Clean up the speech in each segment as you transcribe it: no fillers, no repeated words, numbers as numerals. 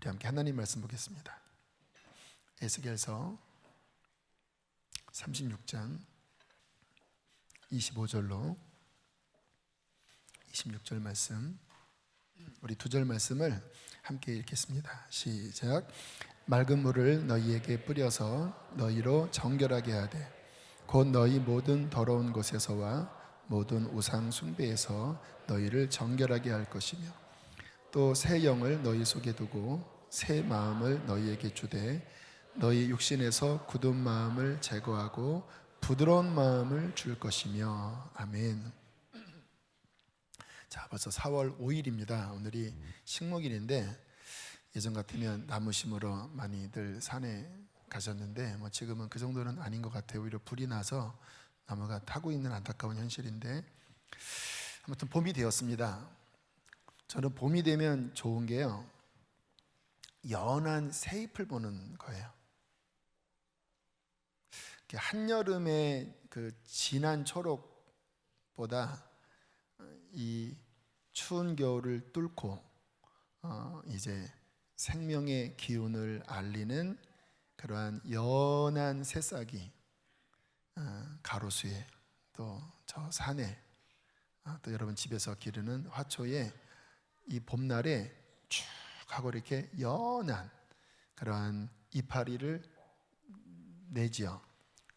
우리 함께 하나님 말씀 보겠습니다. 에스겔서 36장 25절로 26절 말씀, 우리 두 절 말씀을 함께 읽겠습니다. 시작. 맑은 물을 너희에게 뿌려서 너희로 정결하게 하되 곧 너희 모든 더러운 곳에서와 모든 우상 숭배에서 너희를 정결하게 할 것이며 또 새 영을 너희 속에 두고 새 마음을 너희에게 주되 너희 육신에서 굳은 마음을 제거하고 부드러운 마음을 줄 것이며. 아멘. 자, 벌써 4월 5일입니다. 오늘이 식목일인데 예전 같으면 나무 심으러 많이들 산에 가셨는데 뭐 지금은 그 정도는 아닌 것 같아요. 오히려 불이 나서 나무가 타고 있는 안타까운 현실인데, 아무튼 봄이 되었습니다. 저는 봄이 되면 좋은 게요, 연한 새잎을 보는 거예요. 한여름의 그 진한 초록보다 이 추운 겨울을 뚫고 이제 생명의 기운을 알리는 그러한 연한 새싹이 가로수에, 또 저 산에, 또 여러분 집에서 기르는 화초에 이 봄날에 쭉 하고 이렇게 연한 그러한 이파리를 내지요.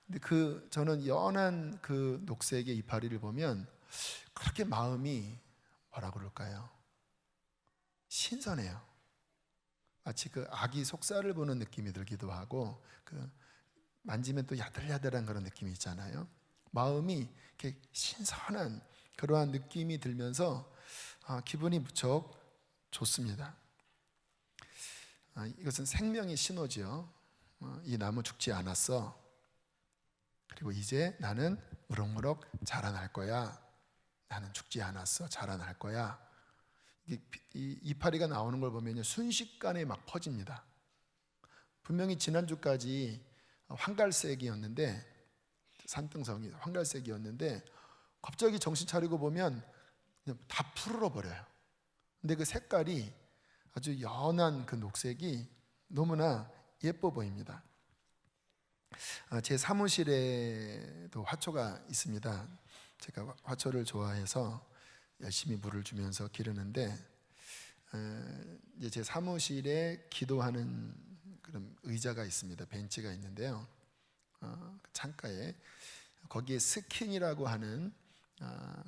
근데 저는 연한 그 녹색의 이파리를 보면 그렇게 마음이 뭐라 그럴까요? 신선해요. 마치 그 아기 속살을 보는 느낌이 들기도 하고, 그 만지면 또 야들야들한 그런 느낌이 있잖아요. 마음이 이렇게 신선한 그러한 느낌이 들면서 기분이 무척 좋습니다. 이것은 생명의 신호죠. 이 나무 죽지 않았어. 그리고 이제 나는 무럭무럭 자라날 거야. 나는 죽지 않았어. 자라날 거야. 이 이파리가 나오는 걸 보면 순식간에 막 퍼집니다. 분명히 지난주까지 황갈색이었는데, 산등성이 황갈색이었는데 갑자기 정신 차리고 보면 그냥 다 푸르러 버려요. 근데 그 색깔이 아주 연한 그 녹색이 너무나 예뻐 보입니다. 제 사무실에도 화초가 있습니다. 제가 화초를 좋아해서 열심히 물을 주면서 기르는데, 이제 제 사무실에 기도하는 그런 의자가 있습니다. 벤치가 있는데요, 창가에 거기에 스킨이라고 하는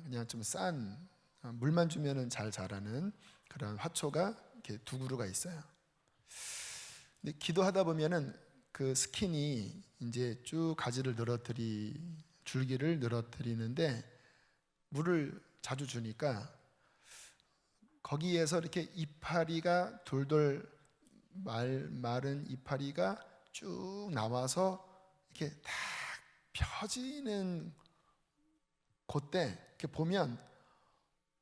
그냥 좀 싼, 물만 주면은 잘 자라는 그런 화초가 이렇게 두 그루가 있어요. 근데 기도하다 보면은 그 스킨이 이제 쭉 가지를 줄기를 늘어뜨리는데 물을 자주 주니까 거기에서 이렇게 이파리가 돌돌 마른 이파리가 쭉 나와서 이렇게 딱 펴지는 그때 이렇게 보면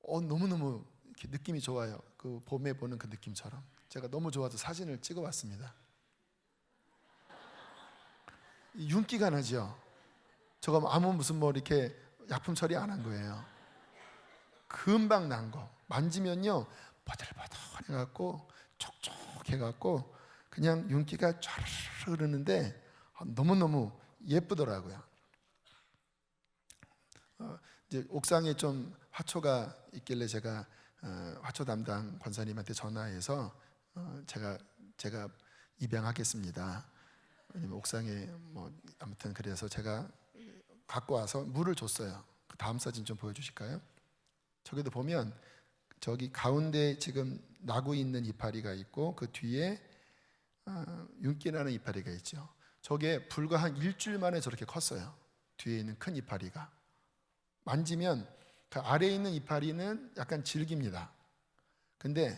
너무너무 이렇게 느낌이 좋아요. 그 봄에 보는 그 느낌처럼. 제가 너무 좋아서 사진을 찍어봤습니다. 윤기가 나죠. 저거 아무 무슨 이렇게 약품 처리 안 한 거예요. 금방 난 거. 만지면요 버들버들 해갖고 촉촉해갖고 그냥 윤기가 쫙 흐르는데 너무너무 예쁘더라고요. 이제 옥상에 좀 화초가 있길래 제가 화초 담당 권사님한테 전화해서 제가 입양하겠습니다. 왜냐면 옥상에 아무튼 그래서 제가 갖고 와서 물을 줬어요. 그 다음 사진 좀 보여주실까요? 저기도 보면 저기 가운데 지금 나고 있는 이파리가 있고 그 뒤에 윤기 나는 이파리가 있죠. 저게 불과 한 일주일 만에 저렇게 컸어요. 뒤에 있는 큰 이파리가. 만지면 그 아래에 있는 이파리는 약간 질깁니다. 근데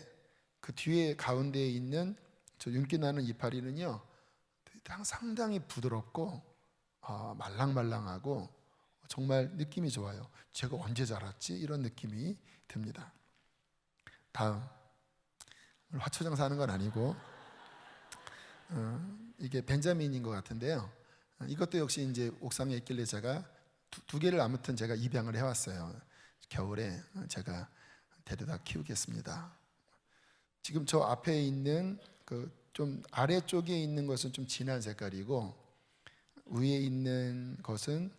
그 뒤에 가운데에 있는 저 윤기 나는 이파리는요 상당히 부드럽고 말랑말랑하고 정말 느낌이 좋아요. 제가 언제 자랐지? 이런 느낌이 듭니다. 다음, 오늘 화초 장사하는 건 아니고 이게 벤자민인 것 같은데요. 이것도 역시 이제 옥상에 있길래 제가 두 개를 아무튼 제가 입양을 해왔어요. 겨울에 제가 데려다 키우겠습니다. 지금 저 앞에 있는 그 좀 아래쪽에 있는 것은 좀 진한 색깔이고 위에 있는 것은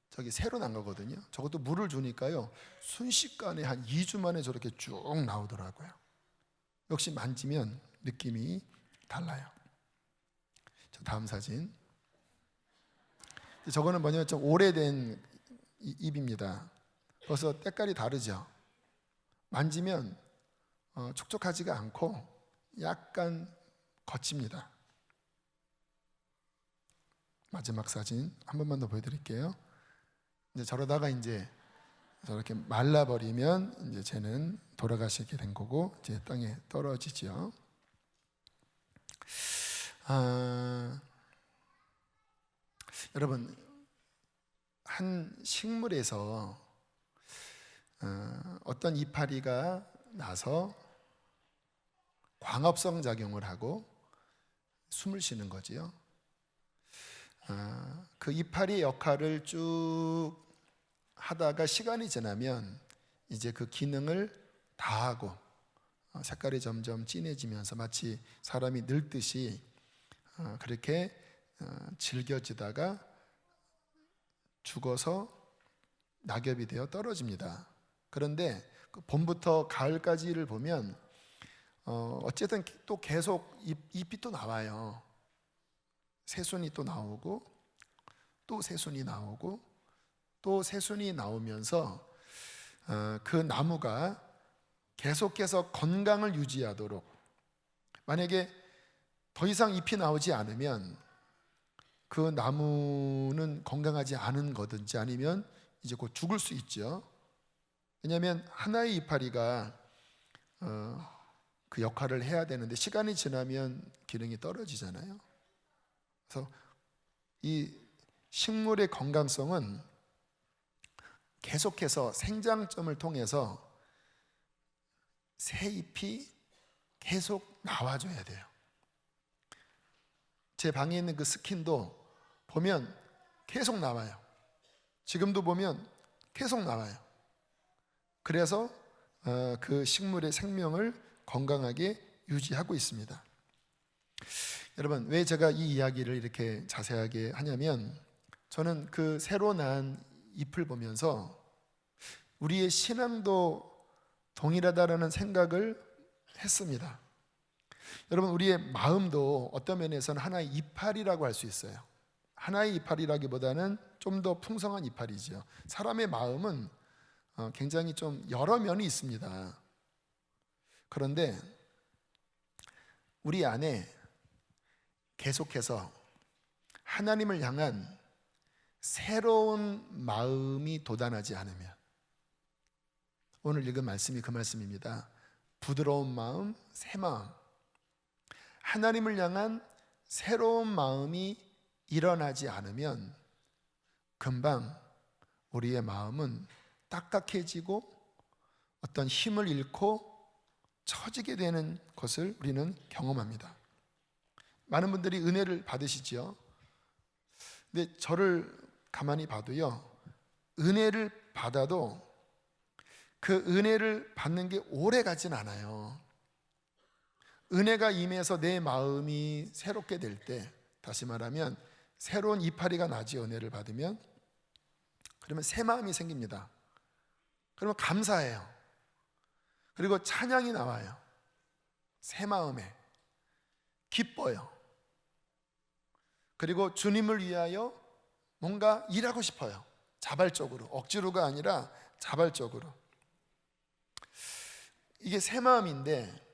저기 새로 난 거거든요. 저것도 물을 주니까요 순식간에 한 2주 만에 저렇게 쭉 나오더라고요. 역시 만지면 느낌이 달라요. 자, 다음 사진. 저거는 뭐냐면 좀 오래된 잎입니다. 벌써 때깔이 다르죠. 만지면 촉촉하지가 않고 약간 거칩니다. 마지막 사진 한 번만 더 보여드릴게요. 이제 저러다가 이제 저렇게 말라버리면 이제 쟤는 돌아가시게 된 거고 이제 땅에 떨어지죠. 여러분, 한 식물에서 어떤 이파리가 나서 광합성 작용을 하고 숨을 쉬는 거지요. 그 이파리의 역할을 쭉 하다가 시간이 지나면 이제 그 기능을 다하고 색깔이 점점 진해지면서 마치 사람이 늙듯이 그렇게 질겨지다가 죽어서 낙엽이 되어 떨어집니다. 그런데 그 봄부터 가을까지를 보면 어쨌든 또 계속 잎이 또 나와요. 새순이 또 나오고 또 새순이 나오고 또 새순이 나오면서 그 나무가 계속해서 건강을 유지하도록, 만약에 더 이상 잎이 나오지 않으면 그 나무는 건강하지 않은 거든지 아니면 이제 곧 죽을 수 있죠. 왜냐하면 하나의 이파리가 그 역할을 해야 되는데 시간이 지나면 기능이 떨어지잖아요. 그래서 이 식물의 건강성은 계속해서 생장점을 통해서 새 잎이 계속 나와줘야 돼요. 제 방에 있는 그 스킨도 보면 계속 나와요. 지금도 보면 계속 나와요. 그래서 그 식물의 생명을 건강하게 유지하고 있습니다. 여러분, 왜 제가 이 이야기를 이렇게 자세하게 하냐면 저는 그 새로 난 잎을 보면서 우리의 신앙도 동일하다라는 생각을 했습니다. 여러분, 우리의 마음도 어떤 면에서는 하나의 이파리라고 할 수 있어요. 하나의 이파리라기보다는 좀 더 풍성한 이파리죠. 사람의 마음은 굉장히 좀 여러 면이 있습니다. 그런데 우리 안에 계속해서 하나님을 향한 새로운 마음이 돋아나지 않으면, 오늘 읽은 말씀이 그 말씀입니다. 부드러운 마음, 새 마음, 하나님을 향한 새로운 마음이 일어나지 않으면 금방 우리의 마음은 딱딱해지고 어떤 힘을 잃고 처지게 되는 것을 우리는 경험합니다. 많은 분들이 은혜를 받으시죠. 근데 저를 가만히 봐도요, 은혜를 받아도 그 은혜를 받는 게 오래 가진 않아요. 은혜가 임해서 내 마음이 새롭게 될 때, 다시 말하면 새로운 이파리가 나지, 은혜를 받으면. 그러면 새 마음이 생깁니다. 그러면 감사해요. 그리고 찬양이 나와요. 새 마음에 기뻐요. 그리고 주님을 위하여 뭔가 일하고 싶어요. 자발적으로, 억지로가 아니라 자발적으로. 이게 새 마음인데,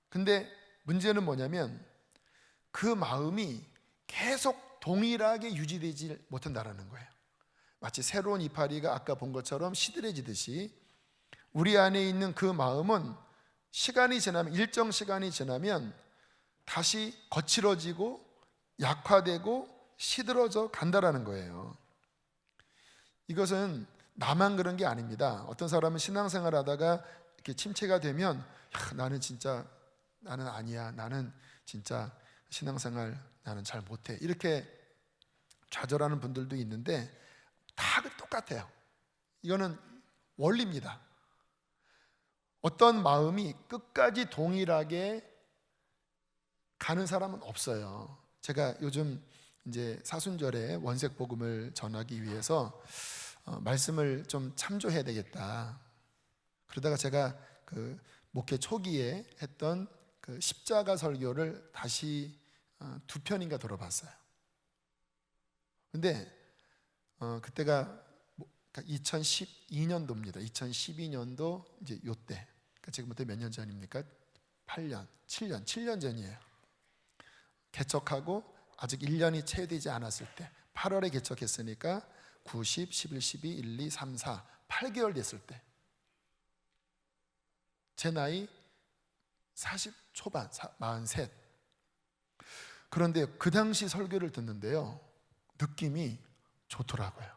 근데 문제는 뭐냐면 그 마음이 계속 동일하게 유지되지 못한다는 거예요. 마치 새로운 이파리가 아까 본 것처럼 시들해지듯이 우리 안에 있는 그 마음은 시간이 지나면, 일정 시간이 지나면 다시 거칠어지고 약화되고 시들어져 간다라는 거예요. 이것은 나만 그런 게 아닙니다. 어떤 사람은 신앙생활 하다가 이렇게 침체가 되면 나는 아니야, 나는 진짜 신앙생활 나는 잘 못해, 이렇게 좌절하는 분들도 있는데 다 똑같아요. 이거는 원리입니다. 어떤 마음이 끝까지 동일하게 가는 사람은 없어요. 제가 요즘 이제 사순절에 원색 복음을 전하기 위해서 말씀을 좀 참조해야 되겠다. 그러다가 제가 그 목회 초기에 했던 그 십자가 설교를 다시 2편인가 들어봤어요. 근데 그때가 2012년도입니다. 2012년도 이제 요때. 그러니까 지금부터 몇 년 전입니까? 8년, 7년 전이에요. 개척하고 아직 1년이 채 되지 않았을 때 8월에 개척했으니까 9, 10, 11, 12, 1, 2, 3, 4 8개월 됐을 때 제 나이 40 초반, 43. 그런데 그 당시 설교를 듣는데요, 느낌이 좋더라고요.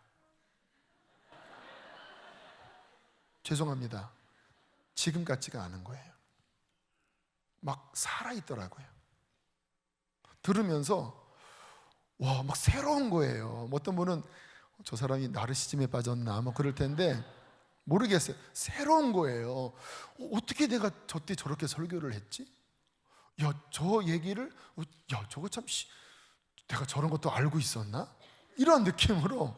죄송합니다. 지금 같지가 않은 거예요. 막 살아있더라고요. 들으면서 와, 막 새로운 거예요. 어떤 분은 저 사람이 나르시즘에 빠졌나 뭐 그럴 텐데 모르겠어요. 새로운 거예요. 어떻게 내가 저때 저렇게 설교를 했지? 야, 저 얘기를 야, 저거 참 내가 저런 것도 알고 있었나? 이런 느낌으로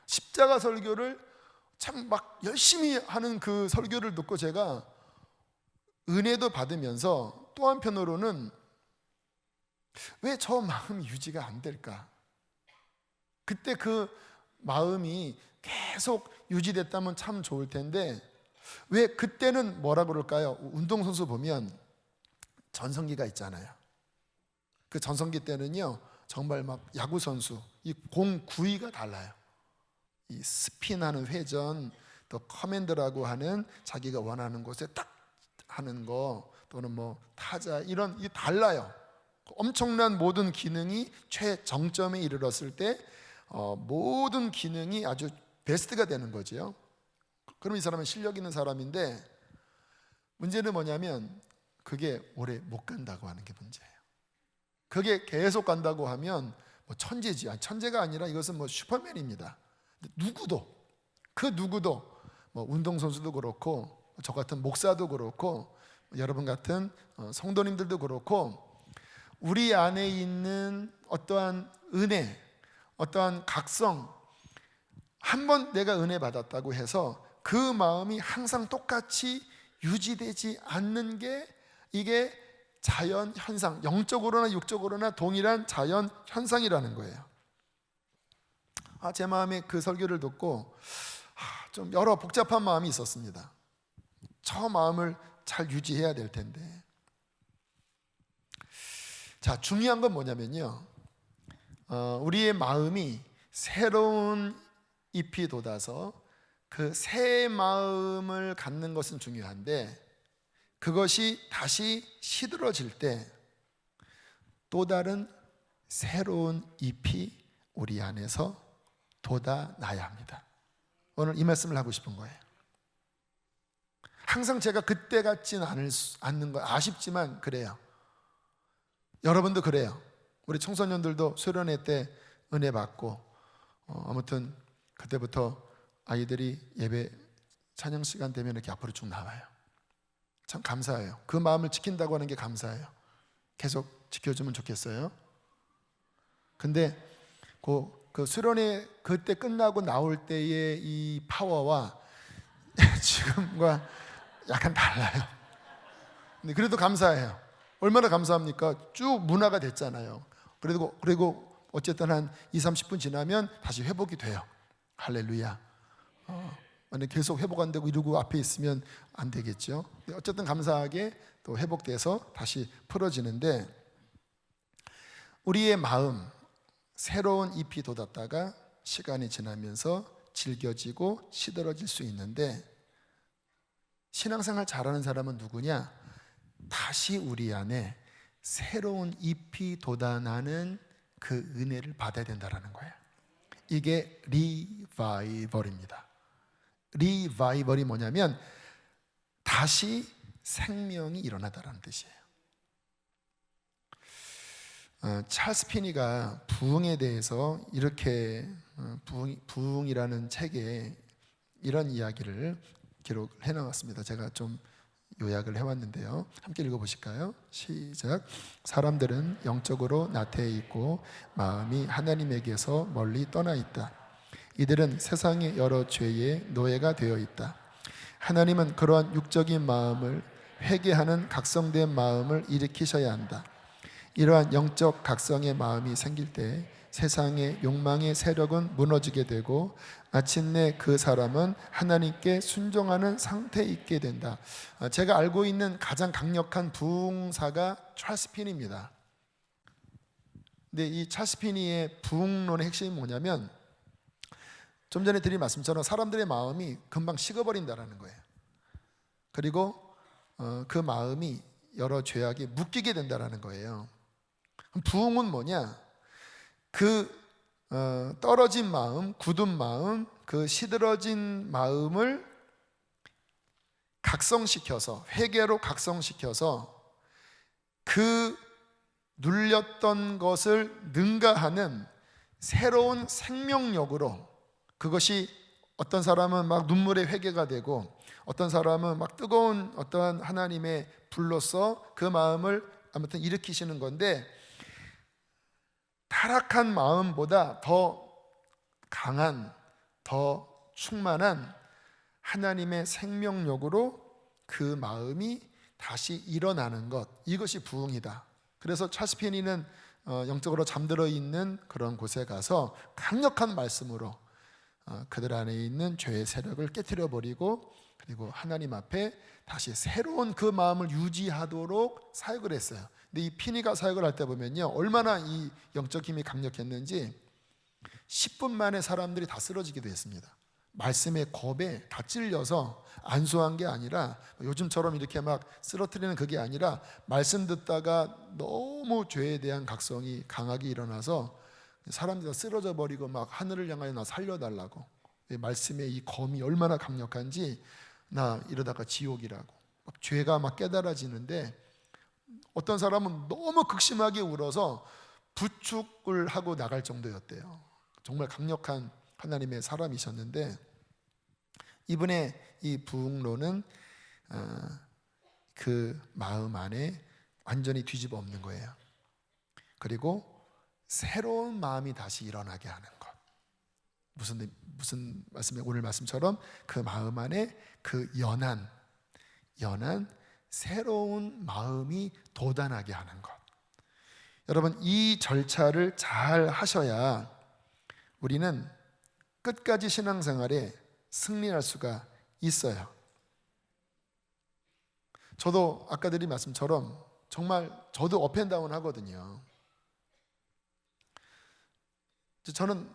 십자가 설교를 참 막 열심히 하는 그 설교를 듣고 제가 은혜도 받으면서 또 한편으로는 왜 저 마음이 유지가 안 될까? 그때 그 마음이 계속 유지됐다면 참 좋을 텐데 왜 그때는 뭐라 그럴까요? 운동선수 보면 전성기가 있잖아요. 그 전성기 때는요 정말 막 야구선수 이 공 구위가 달라요. 이 스핀하는 회전, 또 커맨드라고 하는 자기가 원하는 곳에 딱 하는 거, 또는 뭐 타자 이런 이 달라요. 엄청난 모든 기능이 최정점에 이르렀을 때 모든 기능이 아주 베스트가 되는 거죠. 그럼 이 사람은 실력 있는 사람인데 문제는 뭐냐면 그게 오래 못 간다고 하는 게 문제예요. 그게 계속 간다고 하면 뭐 천재지. 아니, 천재가 아니라 이것은 뭐 슈퍼맨입니다. 누구도 그 누구도 뭐 운동선수도 그렇고 저 같은 목사도 그렇고 여러분 같은 성도님들도 그렇고 우리 안에 있는 어떠한 은혜, 어떠한 각성, 한번 내가 은혜 받았다고 해서 그 마음이 항상 똑같이 유지되지 않는 게 이게 자연 현상, 영적으로나 육적으로나 동일한 자연 현상이라는 거예요. 제 마음에 그 설교를 듣고 좀 여러 복잡한 마음이 있었습니다. 저 마음을 잘 유지해야 될 텐데. 자, 중요한 건 뭐냐면요, 우리의 마음이 새로운 잎이 돋아서 그 새 마음을 갖는 것은 중요한데 그것이 다시 시들어질 때 또 다른 새로운 잎이 우리 안에서 돋아나야 합니다. 오늘 이 말씀을 하고 싶은 거예요. 항상 제가 그때 같지는 않는 거 아쉽지만 그래요. 여러분도 그래요. 우리 청소년들도 수련회 때 은혜 받고 아무튼 그때부터 아이들이 예배 찬양 시간 되면 이렇게 앞으로 쭉 나와요. 참 감사해요. 그 마음을 지킨다고 하는 게 감사해요. 계속 지켜주면 좋겠어요. 근데 그 수련회 그때 끝나고 나올 때의 이 파워와 지금과 약간 달라요. 근데 그래도 감사해요. 얼마나 감사합니까? 쭉 문화가 됐잖아요. 그리고 어쨌든 한 20-30분 지나면 다시 회복이 돼요. 할렐루야. 만약 계속 회복 안 되고 이러고 앞에 있으면 안 되겠죠. 어쨌든 감사하게 또 회복돼서 다시 풀어지는데 우리의 마음, 새로운 잎이 돋았다가 시간이 지나면서 질겨지고 시들어질 수 있는데 신앙생활 잘하는 사람은 누구냐? 다시 우리 안에 새로운 잎이 돋아나는 그 은혜를 받아야 된다는 거예요. 이게 리바이벌입니다. 리바이벌이 뭐냐면 다시 생명이 일어나다라는 뜻이에요. 찰스 피니가 부흥에 대해서 이렇게 부흥이라는 책에 이런 이야기를 기록해 나왔습니다. 제가 좀 요약을 해왔는데요. 함께 읽어보실까요? 시작. 사람들은 영적으로 나태해 있고 마음이 하나님에게서 멀리 떠나 있다. 이들은 세상의 여러 죄의 노예가 되어 있다. 하나님은 그러한 육적인 마음을 회개하는 각성된 마음을 일으키셔야 한다. 이러한 영적 각성의 마음이 생길 때 세상의 욕망의 세력은 무너지게 되고 마침내 그 사람은 하나님께 순종하는 상태에 있게 된다. 제가 알고 있는 가장 강력한 부흥사가 찰스 피니입니다. 근데 이 찰스 피니의 부흥론의 핵심이 뭐냐면, 좀 전에 드린 말씀처럼 사람들의 마음이 금방 식어버린다라는 거예요. 그리고 그 마음이 여러 죄악에 묶이게 된다라는 거예요. 부흥은 뭐냐? 그 떨어진 마음, 굳은 마음, 그 시들어진 마음을 각성시켜서, 회개로 각성시켜서 그 눌렸던 것을 능가하는 새로운 생명력으로, 그것이 어떤 사람은 막 눈물의 회개가 되고 어떤 사람은 막 뜨거운 어떠한 하나님의 불로서 그 마음을 아무튼 일으키시는 건데, 타락한 마음보다 더 강한, 더 충만한 하나님의 생명력으로 그 마음이 다시 일어나는 것, 이것이 부흥이다. 그래서 찰스 피니는 영적으로 잠들어 있는 그런 곳에 가서 강력한 말씀으로 그들 안에 있는 죄의 세력을 깨트려 버리고, 그리고 하나님 앞에 다시 새로운 그 마음을 유지하도록 사역을 했어요. 근데 이 피니가 사역을 할 때 보면요, 얼마나 이 영적 힘이 강력했는지 10분 만에 사람들이 다 쓰러지기도 했습니다. 말씀의 겁에 다 찔려서 안수한 게 아니라, 요즘처럼 이렇게 막 쓰러뜨리는 그게 아니라, 말씀 듣다가 너무 죄에 대한 각성이 강하게 일어나서 사람들이 다 쓰러져 버리고 막 하늘을 향하여 나 살려달라고, 말씀의 이 검이 얼마나 강력한지, 나 이러다가 지옥이라고 막 죄가 막 깨달아지는데, 어떤 사람은 너무 극심하게 울어서 부축을 하고 나갈 정도였대요. 정말 강력한 하나님의 사람이셨는데, 이분의 이 부흥론은 그 마음 안에 완전히 뒤집어 엎는 거예요. 그리고 새로운 마음이 다시 일어나게 하는 것. 무슨 말씀이에요? 오늘 말씀처럼 그 마음 안에 그 연한 새로운 마음이 돋아나게 하는 것. 여러분, 이 절차를 잘 하셔야 우리는 끝까지 신앙생활에 승리할 수가 있어요. 저도 아까 드린 말씀처럼 정말 저도 업앤다운 하거든요. 저는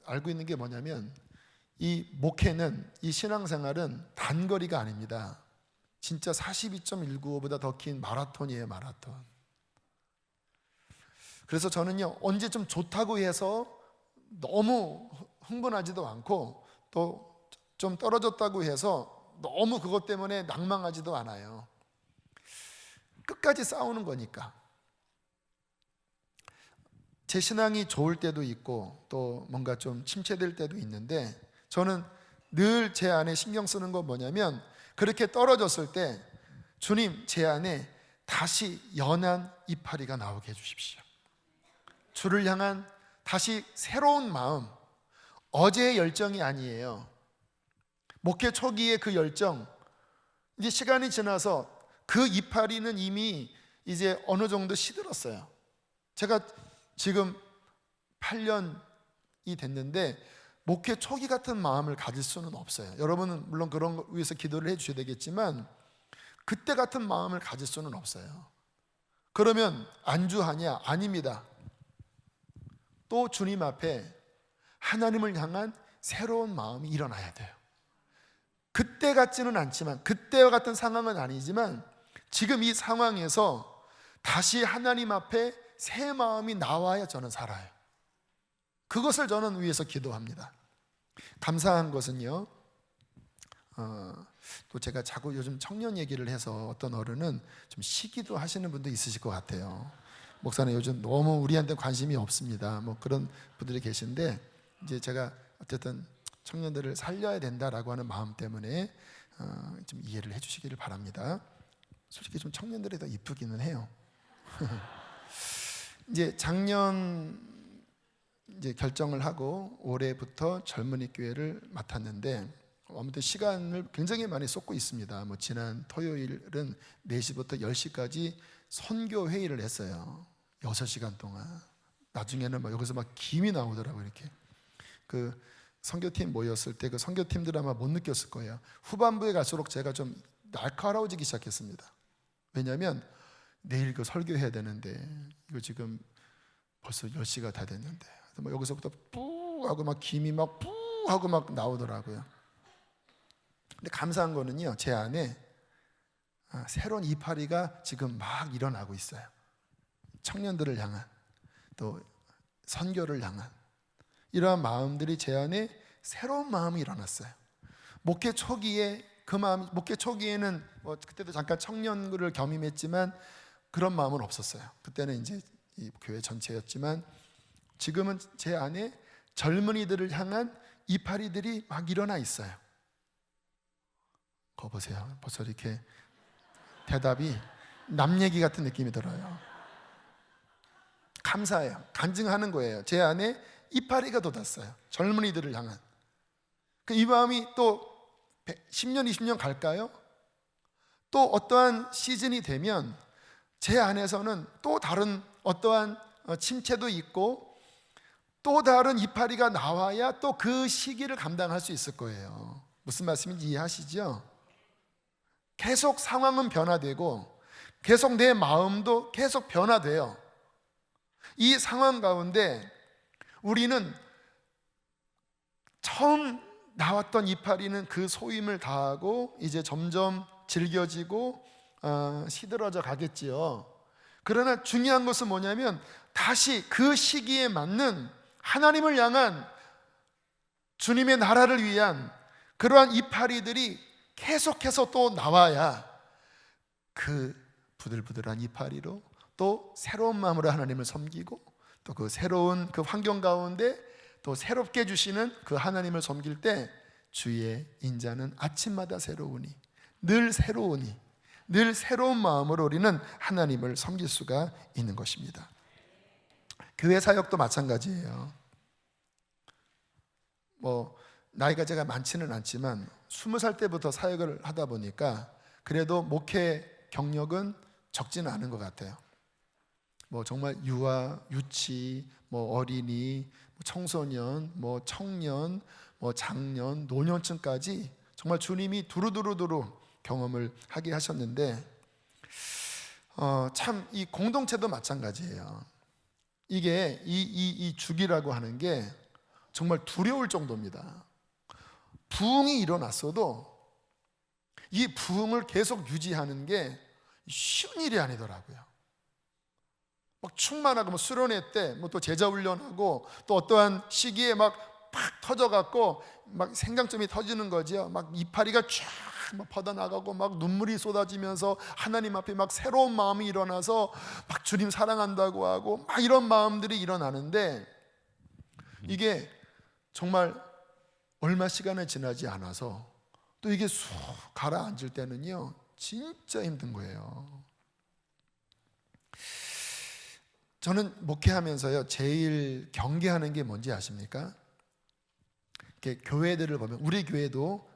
알고 있는 게 뭐냐면, 이 목회는, 이 신앙생활은 단거리가 아닙니다. 진짜 42.195보다 더 긴 마라톤이에요, 마라톤. 그래서 저는요, 언제 좀 좋다고 해서 너무 흥분하지도 않고, 또 좀 떨어졌다고 해서 너무 그것 때문에 낭망하지도 않아요. 끝까지 싸우는 거니까. 제 신앙이 좋을 때도 있고 또 뭔가 좀 침체될 때도 있는데, 저는 늘 제 안에 신경 쓰는 건 뭐냐면, 그렇게 떨어졌을 때 주님, 제 안에 다시 연한 이파리가 나오게 해주십시오. 주를 향한 다시 새로운 마음, 어제의 열정이 아니에요. 목회 초기의 그 열정, 이제 시간이 지나서 그 이파리는 이미 이제 어느 정도 시들었어요. 제가 지금 8년이 됐는데 목회 초기 같은 마음을 가질 수는 없어요. 여러분은 물론 그런 거 위해서 기도를 해주셔야 되겠지만, 그때 같은 마음을 가질 수는 없어요. 그러면 안주하냐? 아닙니다. 또 주님 앞에 하나님을 향한 새로운 마음이 일어나야 돼요. 그때 같지는 않지만, 그때와 같은 상황은 아니지만, 지금 이 상황에서 다시 하나님 앞에 새 마음이 나와야 저는 살아요. 그것을 저는 위해서 기도합니다. 감사한 것은요, 또 제가 자꾸 요즘 청년 얘기를 해서 어떤 어른은 좀 시기도 하시는 분도 있으실 것 같아요. 목사는 요즘 너무 우리한테 관심이 없습니다, 뭐 그런 분들이 계신데, 이제 제가 어쨌든 청년들을 살려야 된다라고 하는 마음 때문에 좀 이해를 해주시기를 바랍니다. 솔직히 좀 청년들이 더 이쁘기는 해요. 이제 작년 이제 결정을 하고 올해부터 젊은이 교회를 맡았는데 아무튼 시간을 굉장히 많이 쏟고 있습니다. 뭐 지난 토요일은 4시부터 10시까지 선교 회의를 했어요. 6시간 동안. 나중에는 막 여기서 막 김이 나오더라고요. 이렇게 그 선교팀 모였을 때 그 선교팀들 아마 못 느꼈을 거예요. 후반부에 갈수록 제가 좀 날카로워지기 시작했습니다. 왜냐하면 내일 그 설교해야 되는데 이거 지금 벌써 10시가 다 됐는데 뭐 여기서부터 뿌 하고 막 김이 막 뿌 하고 막 나오더라고요. 근데 감사한 거는요, 제 안에 새로운 이파리가 지금 막 일어나고 있어요. 청년들을 향한, 또 선교를 향한 이러한 마음들이 제 안에 새로운 마음이 일어났어요. 목회 초기에 그 마음, 목회 초기에는 뭐 그때도 잠깐 청년을 겸임했지만 그런 마음은 없었어요. 그때는 이제 이 교회 전체였지만 지금은 제 안에 젊은이들을 향한 이파리들이 막 일어나 있어요. 그거 보세요. 벌써 이렇게 대답이 남 얘기 같은 느낌이 들어요. 감사해요. 간증하는 거예요. 제 안에 이파리가 돋았어요. 젊은이들을 향한. 이 마음이 또 10년, 20년 갈까요? 또 어떠한 시즌이 되면 제 안에서는 또 다른 어떠한 침체도 있고 또 다른 이파리가 나와야 또 그 시기를 감당할 수 있을 거예요. 무슨 말씀인지 이해하시죠? 계속 상황은 변화되고 계속 내 마음도 계속 변화돼요. 이 상황 가운데 우리는 처음 나왔던 이파리는 그 소임을 다하고 이제 점점 질겨지고 시들어져 가겠지요. 그러나 중요한 것은 뭐냐면 다시 그 시기에 맞는 하나님을 향한 주님의 나라를 위한 그러한 이파리들이 계속해서 또 나와야 그 부들부들한 이파리로 또 새로운 마음으로 하나님을 섬기고 또 그 새로운 그 환경 가운데 또 새롭게 주시는 그 하나님을 섬길 때 주의 인자는 아침마다 새로우니 늘 새로우니 늘 새로운 마음으로 우리는 하나님을 섬길 수가 있는 것입니다. 교회 사역도 마찬가지예요. 뭐 나이가 제가 많지는 않지만 20살 때부터 사역을 하다 보니까 그래도 목회 경력은 적지는 않은 것 같아요. 뭐 정말 유아, 유치, 뭐 어린이, 청소년, 뭐 청년, 뭐 장년, 노년층까지 정말 주님이 두루두루 경험을 하게 하셨는데 참 이 공동체도 마찬가지예요. 이게 이 주기라고 하는 게 정말 두려울 정도입니다. 부흥이 일어났어도 이 부흥을 계속 유지하는 게 쉬운 일이 아니더라고요. 막 충만하고 뭐 수련회 때 뭐 또 제자 훈련하고 또 어떠한 시기에 막 팍 터져갖고 막 생강점이 터지는 거죠. 막 이파리가 쫙 막 퍼져나가고 막 눈물이 쏟아지면서 하나님 앞에 막 새로운 마음이 일어나서 막 주님 사랑한다고 하고 막 이런 마음들이 일어나는데 이게 정말 얼마 시간이 지나지 않아서 또 이게 쑥 가라앉을 때는요 진짜 힘든 거예요. 저는 목회하면서요 제일 경계하는 게 뭔지 아십니까? 이렇게 교회들을 보면 우리 교회도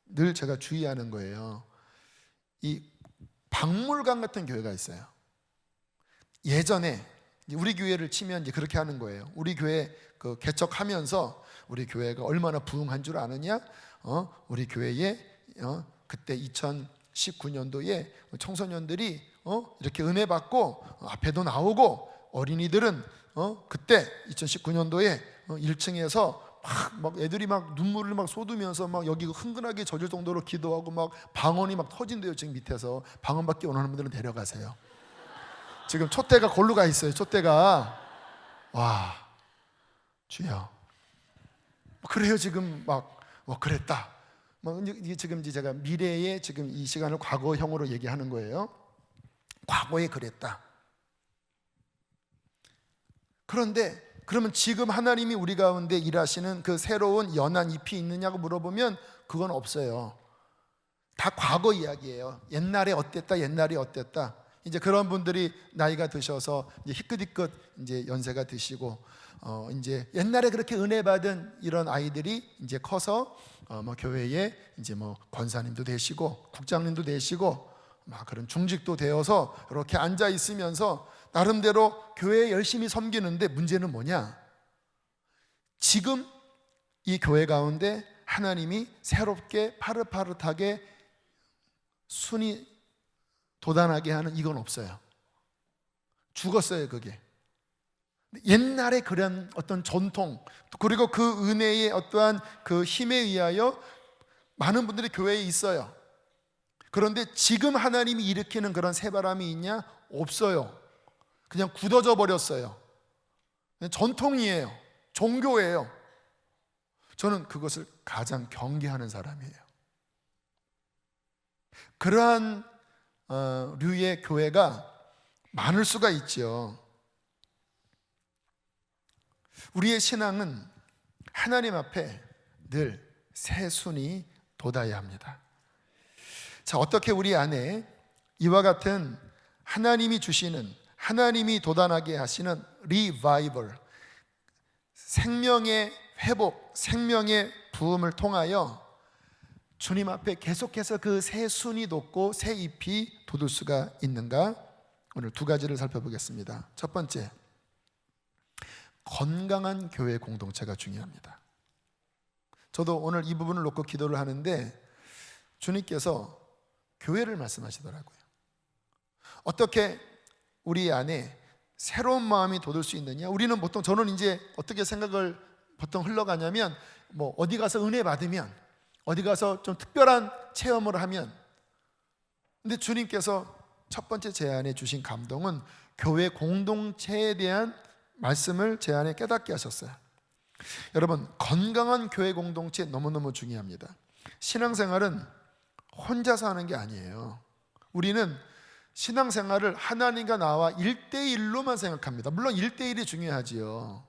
늘 제가 주의하는 거예요. 이 박물관 같은 교회가 있어요. 예전에 우리 교회를 치면 이제 그렇게 하는 거예요. 우리 교회 그 개척하면서 우리 교회가 얼마나 부흥한 줄 아느냐? 우리 교회에 그때 2019년도에 청소년들이 이렇게 은혜 받고 앞에도 나오고 어린이들은 그때 2019년도에 1층에서 막 애들이 막 눈물을 막 쏟으면서 막 여기 흥건하게 젖을 정도로 기도하고 막 방언이 막 터진대요. 지금 밑에서 방언 받기 원하는 분들은 내려가세요. 지금 촛대가 골로 가 있어요. 촛대가 와 주여 그래요. 지금 막 그랬다. 막 이게 지금 이제 제가 미래의 지금 이 시간을 과거형으로 얘기하는 거예요. 과거에 그랬다. 그런데 그러면 지금 하나님이 우리 가운데 일하시는 그 새로운 연한 잎이 있느냐고 물어보면 그건 없어요. 다 과거 이야기예요. 옛날에 어땠다, 옛날이 어땠다. 이제 그런 분들이 나이가 드셔서 이제 희끗희끗 이제 연세가 드시고, 이제 옛날에 그렇게 은혜 받은 이런 아이들이 이제 커서 뭐 교회에 이제 뭐 권사님도 되시고 국장님도 되시고 막 그런 중직도 되어서 이렇게 앉아 있으면서 나름대로 교회에 열심히 섬기는데, 문제는 뭐냐? 지금 이 교회 가운데 하나님이 새롭게 파릇파릇하게 순이 돋아나게 하는 이건 없어요. 죽었어요, 그게. 옛날에 그런 어떤 전통, 그리고 그 은혜의 어떠한 그 힘에 의하여 많은 분들이 교회에 있어요. 그런데 지금 하나님이 일으키는 그런 새바람이 있냐? 없어요. 그냥 굳어져 버렸어요. 전통이에요. 종교예요. 저는 그것을 가장 경계하는 사람이에요. 그러한 류의 교회가 많을 수가 있죠. 우리의 신앙은 하나님 앞에 늘 새순이 돋아야 합니다. 자, 어떻게 우리 안에 이와 같은 하나님이 주시는, 하나님이 돋아나게 하시는 리바이벌, 생명의 회복, 생명의 부음을 통하여 주님 앞에 계속해서 그 새 순이 돋고 새 잎이 돋을 수가 있는가? 오늘 두 가지를 살펴보겠습니다. 첫 번째, 건강한 교회 공동체가 중요합니다. 저도 오늘 이 부분을 놓고 기도를 하는데 주님께서 교회를 말씀하시더라고요. 어떻게 우리 안에 새로운 마음이 돋을 수 있느냐? 우리는 보통, 저는 이제 어떻게 생각을 보통 흘러가냐면, 뭐 어디 가서 은혜 받으면, 어디 가서 좀 특별한 체험을 하면, 근데 주님께서 첫 번째 제 안에 주신 감동은 교회 공동체에 대한 말씀을 제 안에 깨닫게 하셨어요. 여러분, 건강한 교회 공동체 너무너무 중요합니다. 신앙생활은 혼자서 하는 게 아니에요. 우리는 신앙생활을 하나님과 나와 1대1로만 생각합니다. 물론 1대1이 중요하지요.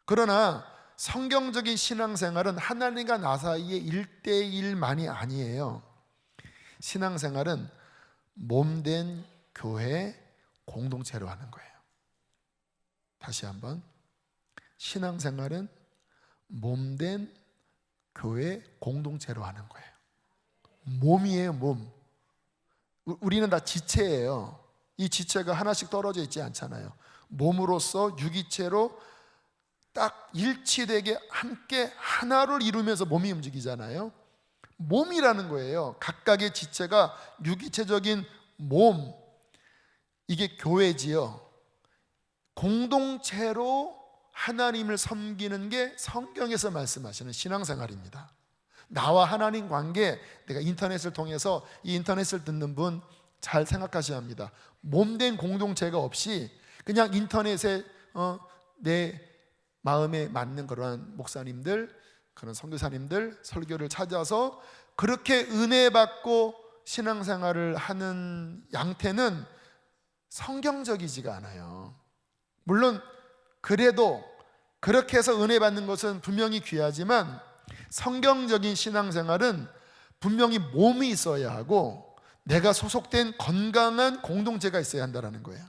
그러나 성경적인 신앙생활은 하나님과 나 사이의 1대1만이 아니에요. 신앙생활은 몸된 교회 공동체로 하는 거예요. 다시 한번, 신앙생활은 몸된 교회 공동체로 하는 거예요. 몸이에요, 몸. 우리는 다 지체예요. 이 지체가 하나씩 떨어져 있지 않잖아요. 몸으로서 유기체로 딱 일치되게 함께 하나를 이루면서 몸이 움직이잖아요. 몸이라는 거예요. 각각의 지체가 유기체적인 몸, 이게 교회지요. 공동체로 하나님을 섬기는 게 성경에서 말씀하시는 신앙생활입니다. 나와 하나님 관계, 내가 인터넷을 통해서 이 인터넷을 듣는 분 잘 생각하셔야 합니다. 몸된 공동체가 없이 그냥 인터넷에 내 마음에 맞는 그러한 목사님들, 그런 선교사님들 설교를 찾아서 그렇게 은혜 받고 신앙생활을 하는 양태는 성경적이지가 않아요. 물론 그래도 그렇게 해서 은혜 받는 것은 분명히 귀하지만, 성경적인 신앙생활은 분명히 몸이 있어야 하고 내가 소속된 건강한 공동체가 있어야 한다는 거예요.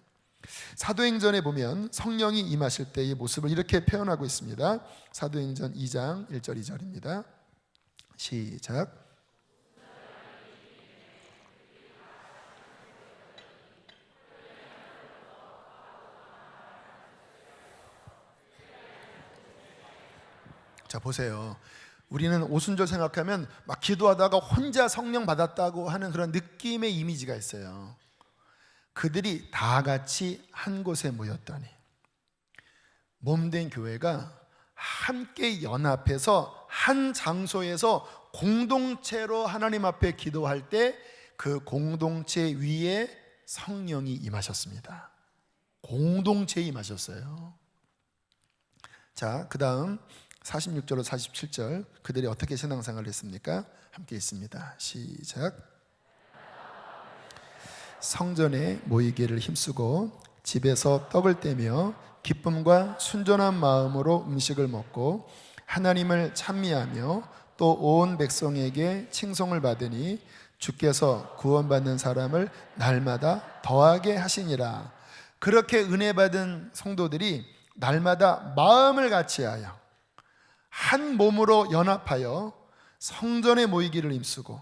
사도행전에 보면 성령이 임하실 때의 모습을 이렇게 표현하고 있습니다. 사도행전 2장 1절 2절입니다. 시작. 자, 보세요. 우리는 오순절 생각하면 막 기도하다가 혼자 성령 받았다고 하는 그런 느낌의 이미지가 있어요. 그들이 다 같이 한 곳에 모였더니, 몸된 교회가 함께 연합해서 한 장소에서 공동체로 하나님 앞에 기도할 때 그 공동체 위에 성령이 임하셨습니다. 공동체에 임하셨어요. 자, 그 다음 46절로 47절, 그들이 어떻게 신앙생활을 했습니까? 함께 있습니다. 시작. 성전에 모이기를 힘쓰고 집에서 떡을 떼며 기쁨과 순전한 마음으로 음식을 먹고 하나님을 찬미하며 또 온 백성에게 칭송을 받으니 주께서 구원받는 사람을 날마다 더하게 하시니라. 그렇게 은혜 받은 성도들이 날마다 마음을 같이하여 한 몸으로 연합하여 성전에 모이기를 힘쓰고,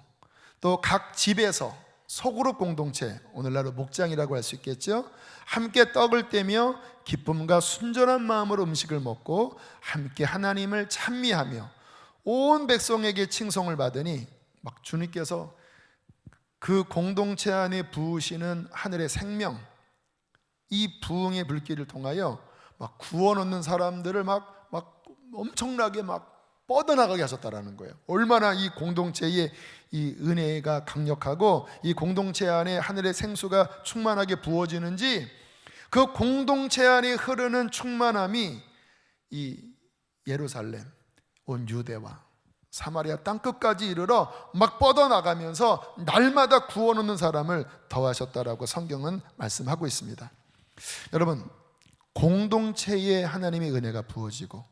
또 각 집에서 소그룹 공동체, 오늘날로 목장이라고 할 수 있겠죠, 함께 떡을 떼며 기쁨과 순전한 마음으로 음식을 먹고 함께 하나님을 찬미하며 온 백성에게 칭송을 받으니, 막 주님께서 그 공동체 안에 부으시는 하늘의 생명, 이 부흥의 불길을 통하여 막 구원 얻는 사람들을 막 엄청나게 막 뻗어나가게 하셨다라는 거예요. 얼마나 이 공동체의 이 은혜가 강력하고 이 공동체 안에 하늘의 생수가 충만하게 부어지는지, 그 공동체 안에 흐르는 충만함이 이 예루살렘, 온 유대와 사마리아 땅끝까지 이르러 막 뻗어나가면서 날마다 구원 얻는 사람을 더하셨다라고 성경은 말씀하고 있습니다. 여러분, 공동체에 하나님의 은혜가 부어지고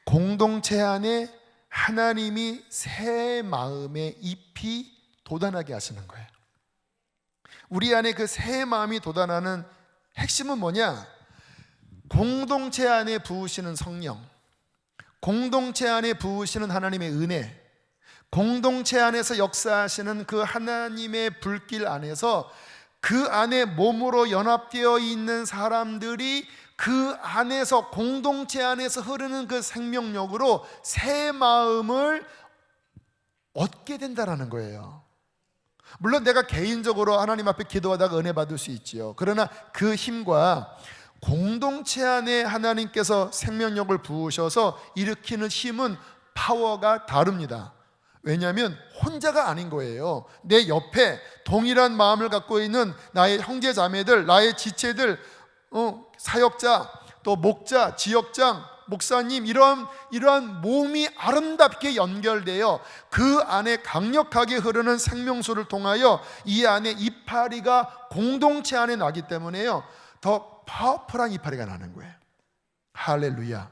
공동체 안에 하나님이 새 마음의 잎이 돋아나게 하시는 거예요. 우리 안에 그 새 마음이 돋아나는 핵심은 뭐냐? 공동체 안에 부으시는 성령, 공동체 안에 부으시는 하나님의 은혜, 공동체 안에서 역사하시는 그 하나님의 불길 안에서 그 안에 몸으로 연합되어 있는 사람들이 그 안에서, 공동체 안에서 흐르는 그 생명력으로 새 마음을 얻게 된다라는 거예요. 물론 내가 개인적으로 하나님 앞에 기도하다가 은혜 받을 수 있지요. 그러나 그 힘과 공동체 안에 하나님께서 생명력을 부으셔서 일으키는 힘은, 파워가 다릅니다. 왜냐하면 혼자가 아닌 거예요. 내 옆에 동일한 마음을 갖고 있는 나의 형제 자매들, 나의 지체들, 사역자, 또 목자, 지역장, 목사님, 이러한 몸이 아름답게 연결되어 그 안에 강력하게 흐르는 생명수를 통하여 이 안에 이파리가 공동체 안에 나기 때문에요, 더 파워풀한 이파리가 나는 거예요. 할렐루야.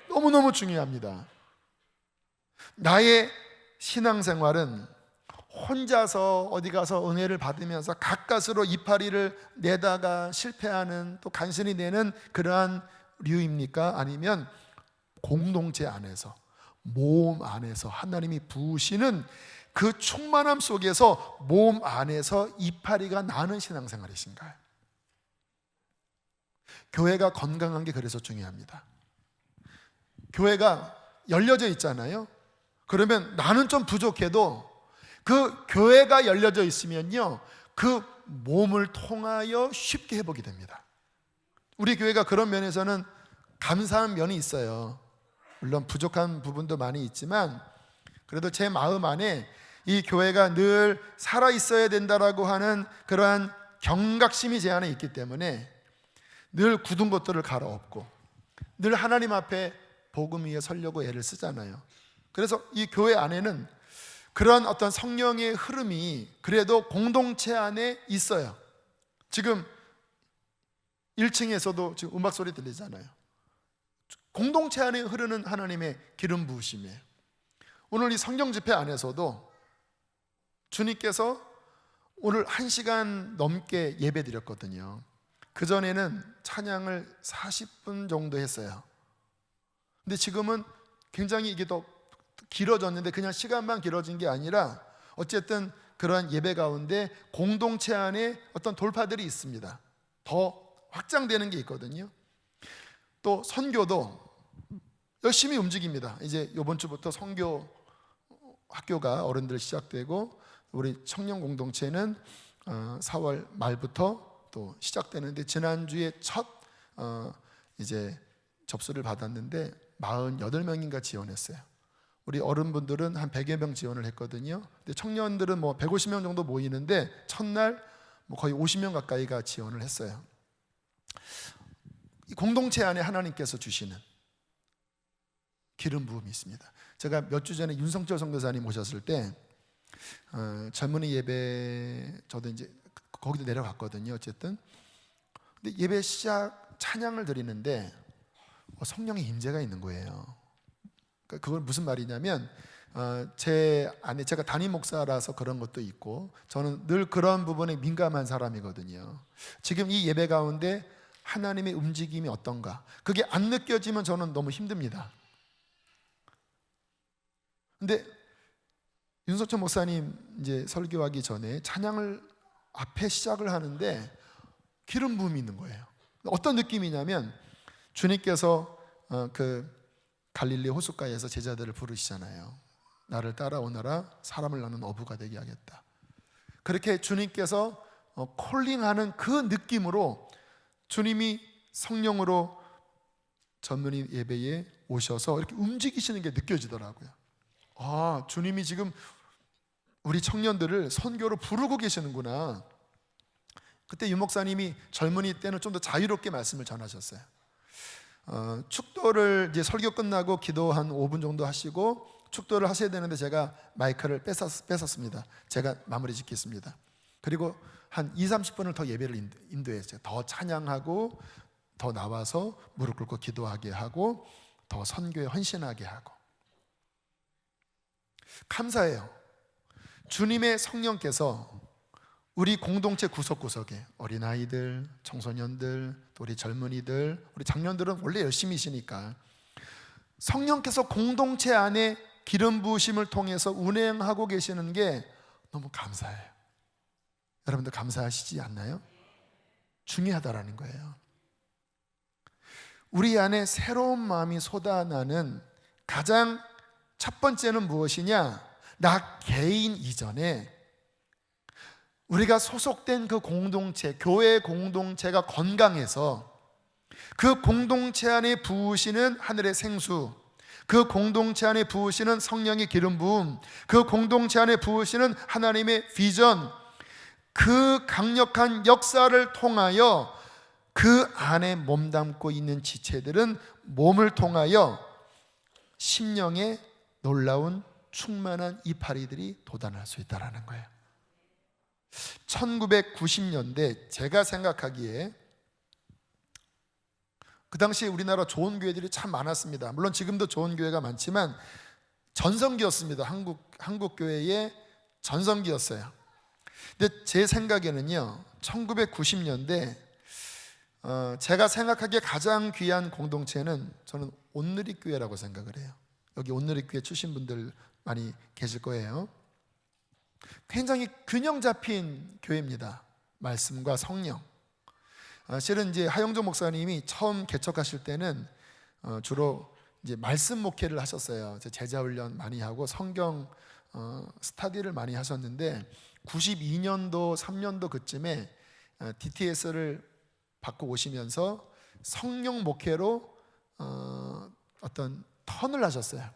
너무너무 중요합니다. 나의 신앙생활은 혼자서 어디 가서 은혜를 받으면서 가까스로 이파리를 내다가 실패하는, 또 간신히 내는 그러한 류입니까? 아니면 공동체 안에서, 몸 안에서 하나님이 부으시는 그 충만함 속에서 몸 안에서 이파리가 나는 신앙생활이신가요? 교회가 건강한 게 그래서 중요합니다. 교회가 열려져 있잖아요. 그러면 나는 좀 부족해도 그 교회가 열려져 있으면요, 그 몸을 통하여 쉽게 회복이 됩니다. 우리 교회가 그런 면에서는 감사한 면이 있어요. 물론 부족한 부분도 많이 있지만 그래도 제 마음 안에 이 교회가 늘 살아있어야 된다라고 하는 그러한 경각심이 제 안에 있기 때문에 늘 굳은 것들을 갈아엎고 늘 하나님 앞에 복음 위에 서려고 애를 쓰잖아요. 그래서 이 교회 안에는 그런 어떤 성령의 흐름이 그래도 공동체 안에 있어요. 지금 1층에서도 지금 음악 소리 들리잖아요. 공동체 안에 흐르는 하나님의 기름 부으심이에요. 오늘 이 성경 집회 안에서도 주님께서 오늘 1시간 넘게 예배 드렸거든요. 그전에는 찬양을 40분 정도 했어요. 근데 지금은 굉장히 이게 더 길어졌는데, 그냥 시간만 길어진 게 아니라 어쨌든 그러한 예배 가운데 공동체 안에 어떤 돌파들이 있습니다. 더 확장되는 게 있거든요. 또 선교도 열심히 움직입니다. 이제 이번 주부터 선교 학교가 어른들 시작되고, 우리 청년 공동체는 4월 말부터 또 시작되는데, 지난주에 첫 이제 접수를 받았는데 48명인가 지원했어요. 우리 어른분들은 한 100여 명 지원을 했거든요. 근데 청년들은 뭐 150명 정도 모이는데 첫날 뭐 거의 50명 가까이가 지원을 했어요. 이 공동체 안에 하나님께서 주시는 기름 부음이 있습니다. 제가 몇 주 전에 윤성철 선교사님 오셨을 때 젊은이 예배, 저도 이제 거기도 내려갔거든요. 어쨌든 근데 예배 시작 찬양을 드리는데 성령의 임재가 있는 거예요. 그걸 무슨 말이냐면, 제 안에 제가 담임 목사라서 그런 것도 있고 저는 늘 그런 부분에 민감한 사람이거든요. 지금 이 예배 가운데 하나님의 움직임이 어떤가, 그게 안 느껴지면 저는 너무 힘듭니다. 근데 윤석천 목사님 이제 설교하기 전에 찬양을 앞에 시작을 하는데 기름 부음이 있는 거예요. 어떤 느낌이냐면 주님께서 그 갈릴리 호숫가에서 제자들을 부르시잖아요. 나를 따라오너라, 사람을 나는 어부가 되게 하겠다. 그렇게 주님께서 콜링하는 그 느낌으로 주님이 성령으로 전문인 예배에 오셔서 이렇게 움직이시는 게 느껴지더라고요. 아, 주님이 지금 우리 청년들을 선교로 부르고 계시는구나. 그때 유 목사님이 젊은이 때는 좀 더 자유롭게 말씀을 전하셨어요. 축도를 이제 설교 끝나고 기도 한 5분 정도 하시고 축도를 하셔야 되는데 제가 마이크를 뺏었습니다. 제가 마무리 짓겠습니다. 그리고 한 20-30분을 더 예배를 인도했어요. 더 찬양하고 더 나와서 무릎 꿇고 기도하게 하고 더 선교에 헌신하게 하고. 감사해요. 주님의 성령께서 우리 공동체 구석구석에 어린아이들, 청소년들, 또 우리 젊은이들, 우리 장년들은 원래 열심히시니까 성령께서 공동체 안에 기름 부으심을 통해서 운행하고 계시는 게 너무 감사해요. 여러분들 감사하시지 않나요? 중요하다라는 거예요. 우리 안에 새로운 마음이 솟아나는 가장 첫 번째는 무엇이냐? 나 개인 이전에 우리가 소속된 그 공동체, 교회 공동체가 건강해서 그 공동체 안에 부으시는 하늘의 생수, 그 공동체 안에 부으시는 성령의 기름 부음, 그 공동체 안에 부으시는 하나님의 비전, 그 강력한 역사를 통하여 그 안에 몸담고 있는 지체들은 몸을 통하여 심령의 놀라운 충만한 이파리들이 돋아날 수 있다는 거예요. 1990년대 제가 생각하기에 그 당시에 우리나라 좋은 교회들이 참 많았습니다. 물론 지금도 좋은 교회가 많지만 전성기였습니다. 한국 교회의 전성기였어요. 근데 제 생각에는요, 1990년대 제가 생각하기에 가장 귀한 공동체는 저는 온누리교회라고 생각을 해요. 여기 온누리교회 출신 분들 많이 계실 거예요. 굉장히 균형 잡힌 교회입니다. 말씀과 성령. 실은 이제 하영조 목사님이 처음 개척하실 때는 주로 이제 말씀 목회를 하셨어요. 제자 훈련 많이 하고 성경 스타디를 많이 하셨는데 92년도 3년도 그쯤에 DTS를 받고 오시면서 성령 목회로 어떤 턴을 하셨어요.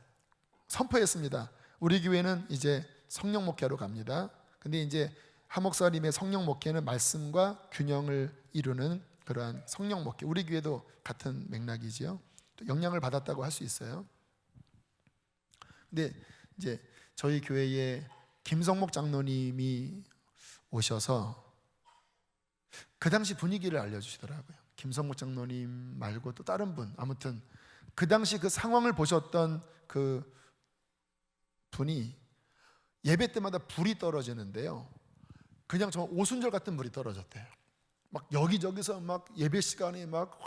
선포했습니다. 우리 교회는 이제 성령 목회로 갑니다. 근데 이제 하 목사님의 성령 목회는 말씀과 균형을 이루는 그러한 성령 목회. 우리 교회도 같은 맥락이지요. 또 영향을 받았다고 할 수 있어요. 근데 이제 저희 교회에 김성목 장로님이 오셔서 그 당시 분위기를 알려주시더라고요. 김성목 장로님 말고 또 다른 분, 아무튼 그 당시 그 상황을 보셨던 그 분이 예배 때마다 불이 떨어지는데요, 그냥 정말 오순절 같은 불이 떨어졌대요. 막 여기저기서 막 예배 시간에 막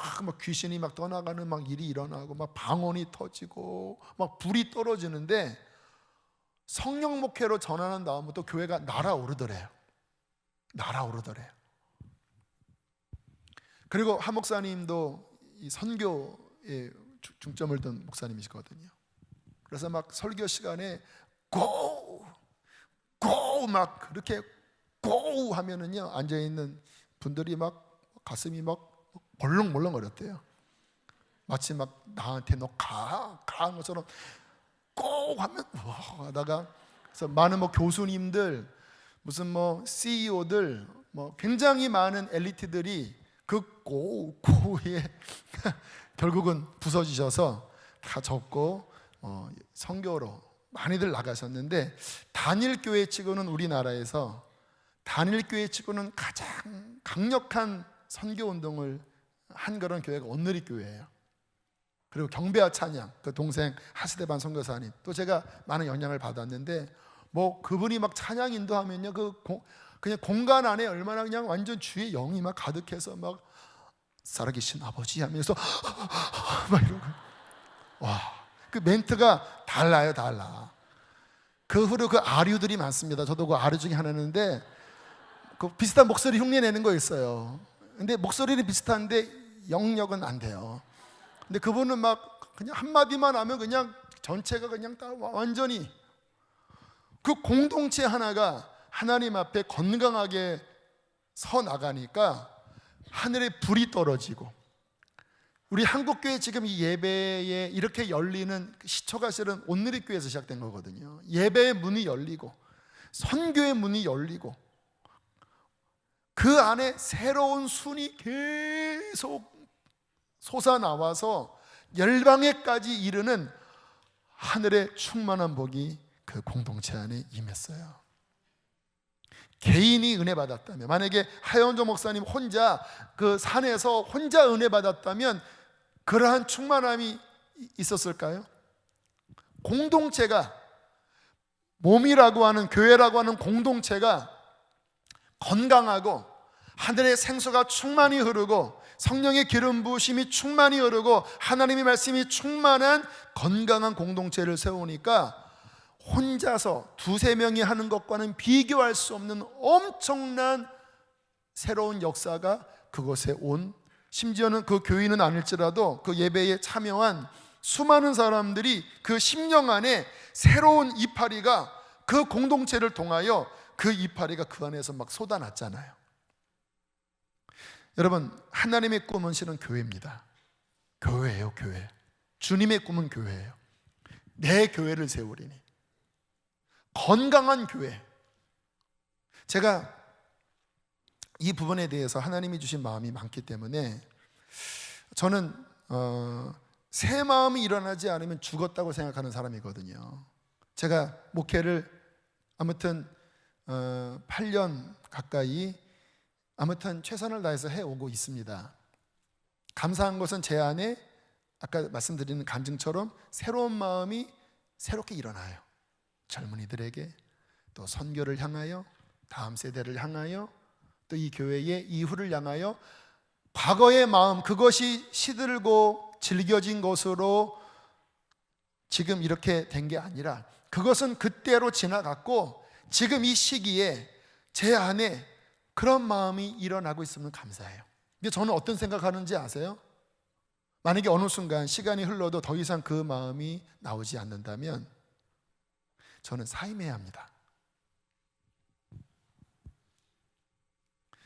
귀신이 막 떠나가는 막 일이 일어나고 막 방언이 터지고 막 불이 떨어지는데 성령 목회로 전하는 다음부터 교회가 날아오르더래요. 그리고 하 목사님도 이 선교에 중점을 둔 목사님이시거든요. 그래서 막 설교 시간에 고 막 그렇게 고 하면은요, 앉아 있는 분들이 막 가슴이 막 벌렁벌렁거렸대요. 마치 막 나한테 너 가 하는 것처럼 고 하면 와 하다가, 그래서 많은 뭐 교수님들, 무슨 뭐 CEO들, 뭐 굉장히 많은 엘리트들이 그 고에 결국은 부서지셔서 다 접고 선교로 많이들 나가셨는데, 단일교회 치고는 우리나라에서 단일교회 치고는 가장 강력한 선교운동을 한 그런 교회가 온누리교회예요. 그리고 경배와 찬양, 그 동생 하스데반 선교사님, 또 제가 많은 영향을 받았는데, 뭐 그분이 막 찬양 인도하면요, 그냥 공간 안에 얼마나 그냥 완전 주의 영이 막 가득해서 막 살아계신 아버지 하면서 막 이러고, 와, 그 멘트가 달라. 그 후로 그 아류들이 많습니다. 저도 그 아류 중에 하나인데, 그 비슷한 목소리 흉내 내는 거 있어요. 근데 목소리는 비슷한데 영역은 안 돼요. 근데 그분은 막 그냥 한마디만 하면 그냥 전체가 그냥 다 완전히, 그 공동체 하나가 하나님 앞에 건강하게 서 나가니까 하늘에 불이 떨어지고, 우리 한국교회 지금 이 예배에 이렇게 열리는 시초가 실은 온누리교회에서 시작된 거거든요. 예배의 문이 열리고 선교의 문이 열리고 그 안에 새로운 순이 계속 솟아나와서 열방에까지 이르는 하늘의 충만한 복이 그 공동체 안에 임했어요. 개인이 은혜 받았다면, 만약에 하현조 목사님 혼자 그 산에서 혼자 은혜 받았다면 그러한 충만함이 있었을까요? 공동체가, 몸이라고 하는, 교회라고 하는 공동체가 건강하고 하늘의 생수가 충만히 흐르고 성령의 기름 부으심이 충만히 흐르고 하나님의 말씀이 충만한 건강한 공동체를 세우니까 혼자서 두세 명이 하는 것과는 비교할 수 없는 엄청난 새로운 역사가 그곳에 온, 심지어는 그 교인은 아닐지라도 그 예배에 참여한 수많은 사람들이 그 심령 안에 새로운 이파리가 그 공동체를 통하여 그 이파리가 그 안에서 막 쏟아났잖아요. 여러분, 하나님의 꿈은 실은 교회입니다. 교회예요, 교회. 주님의 꿈은 교회예요. 내 교회를 세우리니, 건강한 교회. 제가 이 부분에 대해서 하나님이 주신 마음이 많기 때문에 저는 새 마음이 일어나지 않으면 죽었다고 생각하는 사람이거든요. 제가 목회를 아무튼 8년 가까이 아무튼 최선을 다해서 해오고 있습니다. 감사한 것은 제 안에 아까 말씀드리는 간증처럼 새로운 마음이 새롭게 일어나요. 젊은이들에게, 또 선교를 향하여, 다음 세대를 향하여, 또 이 교회의 이후를 향하여 과거의 마음, 그것이 시들고 질겨진 것으로 지금 이렇게 된 게 아니라 그것은 그때로 지나갔고 지금 이 시기에 제 안에 그런 마음이 일어나고 있으면 감사해요. 근데 저는 어떤 생각하는지 아세요? 만약에 어느 순간 시간이 흘러도 더 이상 그 마음이 나오지 않는다면 저는 사임해야 합니다.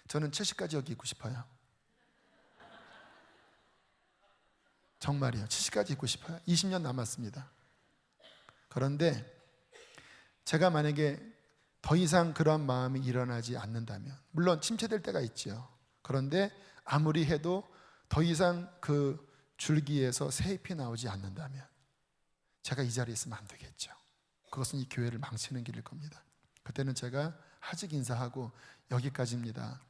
저는 70까지 여기 있고 싶어요. 정말이에요. 70까지 있고 싶어요. 20년 남았습니다. 그런데 제가 만약에 더 이상 그런 마음이 일어나지 않는다면, 물론 침체될 때가 있죠. 그런데 아무리 해도 더 이상 그 줄기에서 새 잎이 나오지 않는다면 제가 이 자리에 있으면 안 되겠죠. 그것은 이 교회를 망치는 길일 겁니다. 그때는 제가 하직 인사하고 여기까지입니다.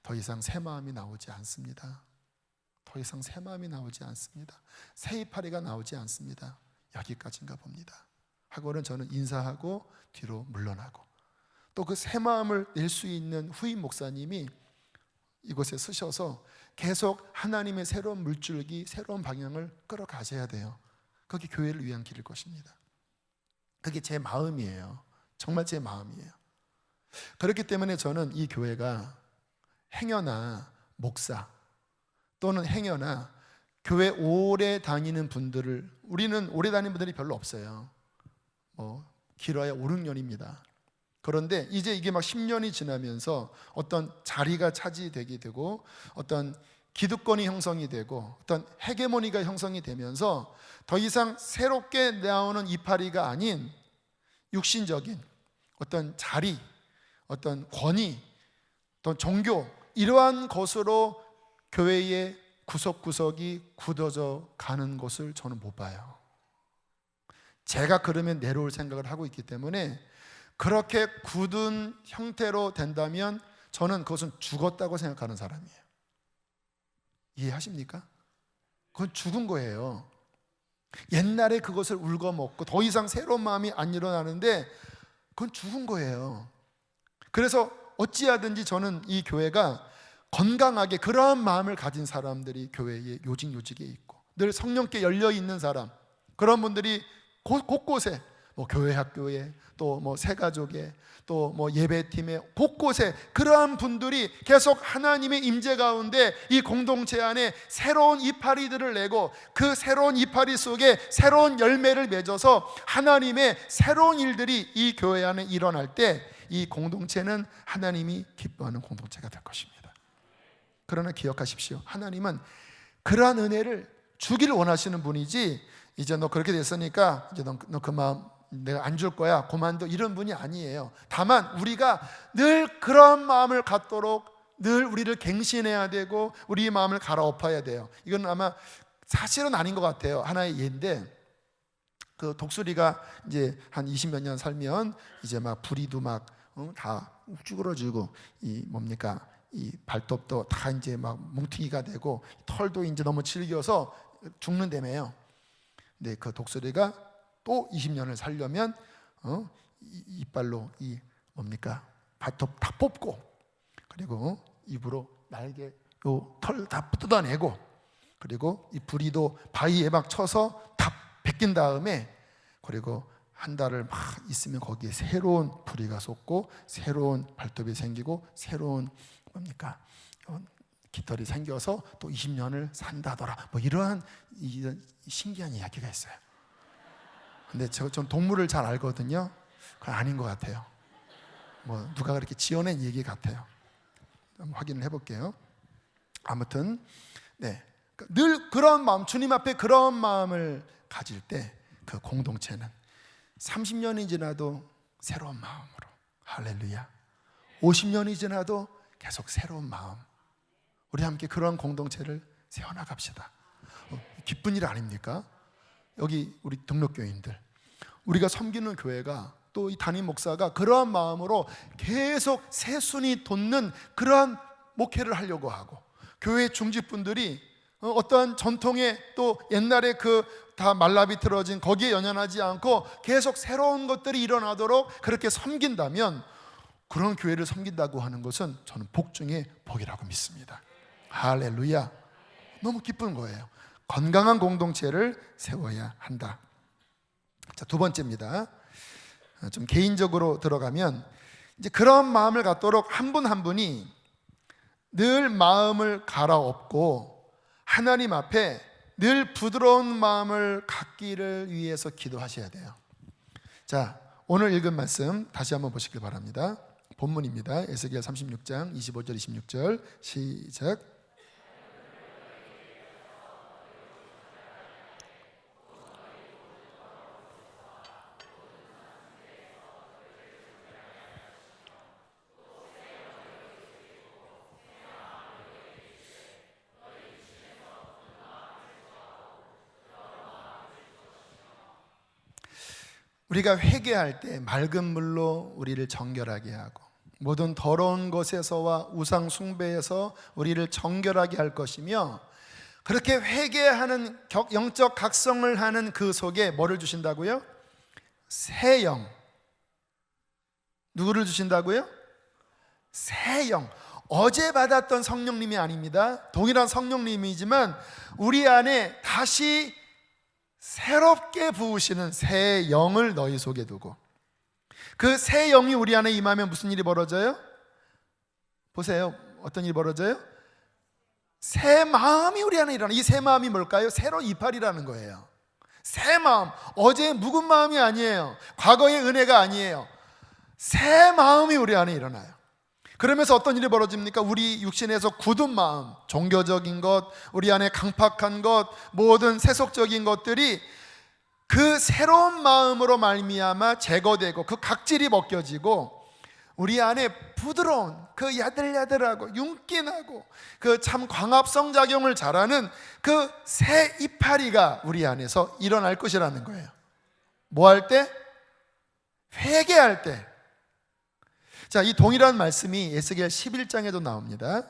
더 이상 새 마음이 나오지 않습니다. 더 이상 새 마음이 나오지 않습니다. 새 이파리가 나오지 않습니다. 여기까지인가 봅니다 하고는 저는 인사하고 뒤로 물러나고, 또 그 새 마음을 낼 수 있는 후임 목사님이 이곳에 쓰셔서 계속 하나님의 새로운 물줄기, 새로운 방향을 끌어가셔야 돼요. 그게 교회를 위한 길일 것입니다. 그게 제 마음이에요. 정말 제 마음이에요. 그렇기 때문에 저는 이 교회가 행여나 목사 또는 행여나 교회 오래 다니는 분들을, 우리는 오래 다니는 분들이 별로 없어요. 길어야 5, 6년입니다. 그런데 이제 이게 막 10년이 지나면서 어떤 자리가 차지되게 되고 어떤 기득권이 형성이 되고 어떤 헤게모니가 형성이 되면서 더 이상 새롭게 나오는 이파리가 아닌 육신적인 어떤 자리, 어떤 권위, 어떤 종교, 이러한 것으로 교회의 구석구석이 굳어져 가는 것을 저는 못 봐요. 제가 그러면 내려올 생각을 하고 있기 때문에 그렇게 굳은 형태로 된다면 저는 그것은 죽었다고 생각하는 사람이에요. 이해하십니까? 그건 죽은 거예요. 옛날에 그것을 울거먹고 더 이상 새로운 마음이 안 일어나는데 그건 죽은 거예요. 그래서 어찌하든지 저는 이 교회가 건강하게 그러한 마음을 가진 사람들이 교회에 요직요직에 있고 늘 성령께 열려있는 사람, 그런 분들이 곳곳에 교회 학교에 또 새가족에 또 예배팀에 곳곳에 그러한 분들이 계속 하나님의 임재 가운데 이 공동체 안에 새로운 이파리들을 내고 그 새로운 이파리 속에 새로운 열매를 맺어서 하나님의 새로운 일들이 이 교회 안에 일어날 때 이 공동체는 하나님이 기뻐하는 공동체가 될 것입니다. 그러나 기억하십시오. 하나님은 그러한 은혜를 주기를 원하시는 분이지 이제 너 그렇게 됐으니까 이제 너 그 마음 내가 안 줄 거야 그만둬 이런 분이 아니에요. 다만 우리가 늘 그런 마음을 갖도록 늘 우리를 갱신해야 되고 우리의 마음을 갈아엎어야 돼요. 이건 아마 사실은 아닌 것 같아요. 하나의 예인데 그 독수리가 이제 한 20몇 년 살면 이제 막 부리도 막 다 쭈그러지고 이 발톱도 다 이제 막 뭉퉁이가 되고 털도 이제 너무 질겨서 죽는다며요. 근데 그 독수리가 또 20년을 살려면 이빨로 발톱 다 뽑고 그리고 입으로 날개 털 다 뜯어내고 그리고 이 부리도 바위에 막 쳐서 다 벗긴 다음에 그리고 한 달을 막 있으면 거기에 새로운 부리가 솟고 새로운 발톱이 생기고 새로운 깃털이 생겨서 또 20년을 산다더라. 이러한 신기한 이야기가 있어요. 근데 전 동물을 잘 알거든요. 그건 아닌 것 같아요. 누가 그렇게 지어낸 얘기 같아요. 한번 확인을 해볼게요. 아무튼 늘 그런 마음, 주님 앞에 그런 마음을 가질 때 그 공동체는 30년이 지나도 새로운 마음으로 할렐루야 50년이 지나도 계속 새로운 마음 우리 함께 그런 공동체를 세워나갑시다. 기쁜 일 아닙니까? 여기 우리 등록교인들 우리가 섬기는 교회가 또 이 담임 목사가 그러한 마음으로 계속 새순이 돋는 그러한 목회를 하려고 하고 교회 중직분들이 어떠한 전통의 또 옛날에 다 말라비틀어진 거기에 연연하지 않고 계속 새로운 것들이 일어나도록 그렇게 섬긴다면 그런 교회를 섬긴다고 하는 것은 저는 복 중에 복이라고 믿습니다. 할렐루야. 너무 기쁜 거예요. 건강한 공동체를 세워야 한다. 자, 두 번째입니다. 좀 개인적으로 들어가면 이제 그런 마음을 갖도록 한 분 한 분이 늘 마음을 갈아엎고 하나님 앞에 늘 부드러운 마음을 갖기를 위해서 기도하셔야 돼요. 자, 오늘 읽은 말씀 다시 한번 보시길 바랍니다. 본문입니다. 에스겔 36장 25절 26절 시작. 우리가 회개할 때 맑은 물로 우리를 정결하게 하고 모든 더러운 것에서와 우상 숭배에서 우리를 정결하게 할 것이며 그렇게 회개하는 영적 각성을 하는 그 속에 뭐를 주신다고요? 새 영. 누구를 주신다고요? 새 영. 어제 받았던 성령님이 아닙니다. 동일한 성령님이지만 우리 안에 다시 새롭게 부으시는 새 영을 너희 속에 두고 그 새 영이 우리 안에 임하면 무슨 일이 벌어져요? 보세요. 어떤 일이 벌어져요? 새 마음이 우리 안에 일어나. 이 새 마음이 뭘까요? 새로 이파리라는 거예요. 새 마음. 어제의 묵은 마음이 아니에요. 과거의 은혜가 아니에요. 새 마음이 우리 안에 일어나요. 그러면서 어떤 일이 벌어집니까? 우리 육신에서 굳은 마음, 종교적인 것, 우리 안에 강팍한 것, 모든 세속적인 것들이 그 새로운 마음으로 말미암아 제거되고 그 각질이 벗겨지고 우리 안에 부드러운 그 야들야들하고 윤기나고 그 참 광합성 작용을 잘하는 그 새 이파리가 우리 안에서 일어날 것이라는 거예요. 뭐 할 때? 회개할 때. 자, 이 동일한 말씀이 에스겔 11장에도 나옵니다.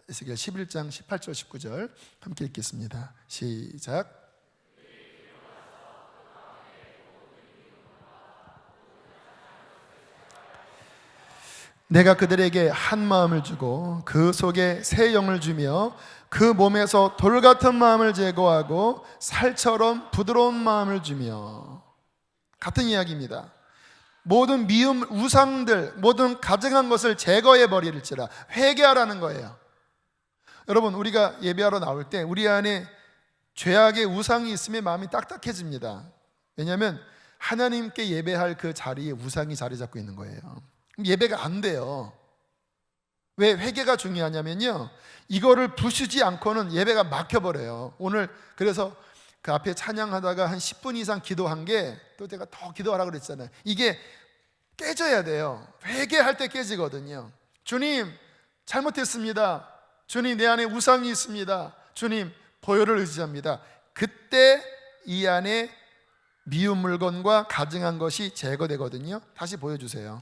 에스겔 11장 18절 19절 함께 읽겠습니다. 시작. 내가 그들에게 한 마음을 주고 그 속에 새 영을 주며 그 몸에서 돌 같은 마음을 제거하고 살처럼 부드러운 마음을 주며. 같은 이야기입니다. 모든 미움, 우상들, 모든 가증한 것을 제거해 버릴지라. 회개하라는 거예요. 여러분, 우리가 예배하러 나올 때 우리 안에 죄악의 우상이 있으면 마음이 딱딱해집니다. 왜냐하면 하나님께 예배할 그 자리에 우상이 자리 잡고 있는 거예요. 그럼 예배가 안 돼요. 왜 회개가 중요하냐면요, 이거를 부수지 않고는 예배가 막혀버려요. 오늘 그래서 그 앞에 찬양하다가 한 10분 이상 기도한 게, 또 제가 더 기도하라고 그랬잖아요. 이게 깨져야 돼요. 회개할 때 깨지거든요. 주님, 잘못했습니다. 주님, 내 안에 우상이 있습니다. 주님, 보혈을 의지합니다. 그때 이 안에 미운 물건과 가증한 것이 제거되거든요. 다시 보여주세요.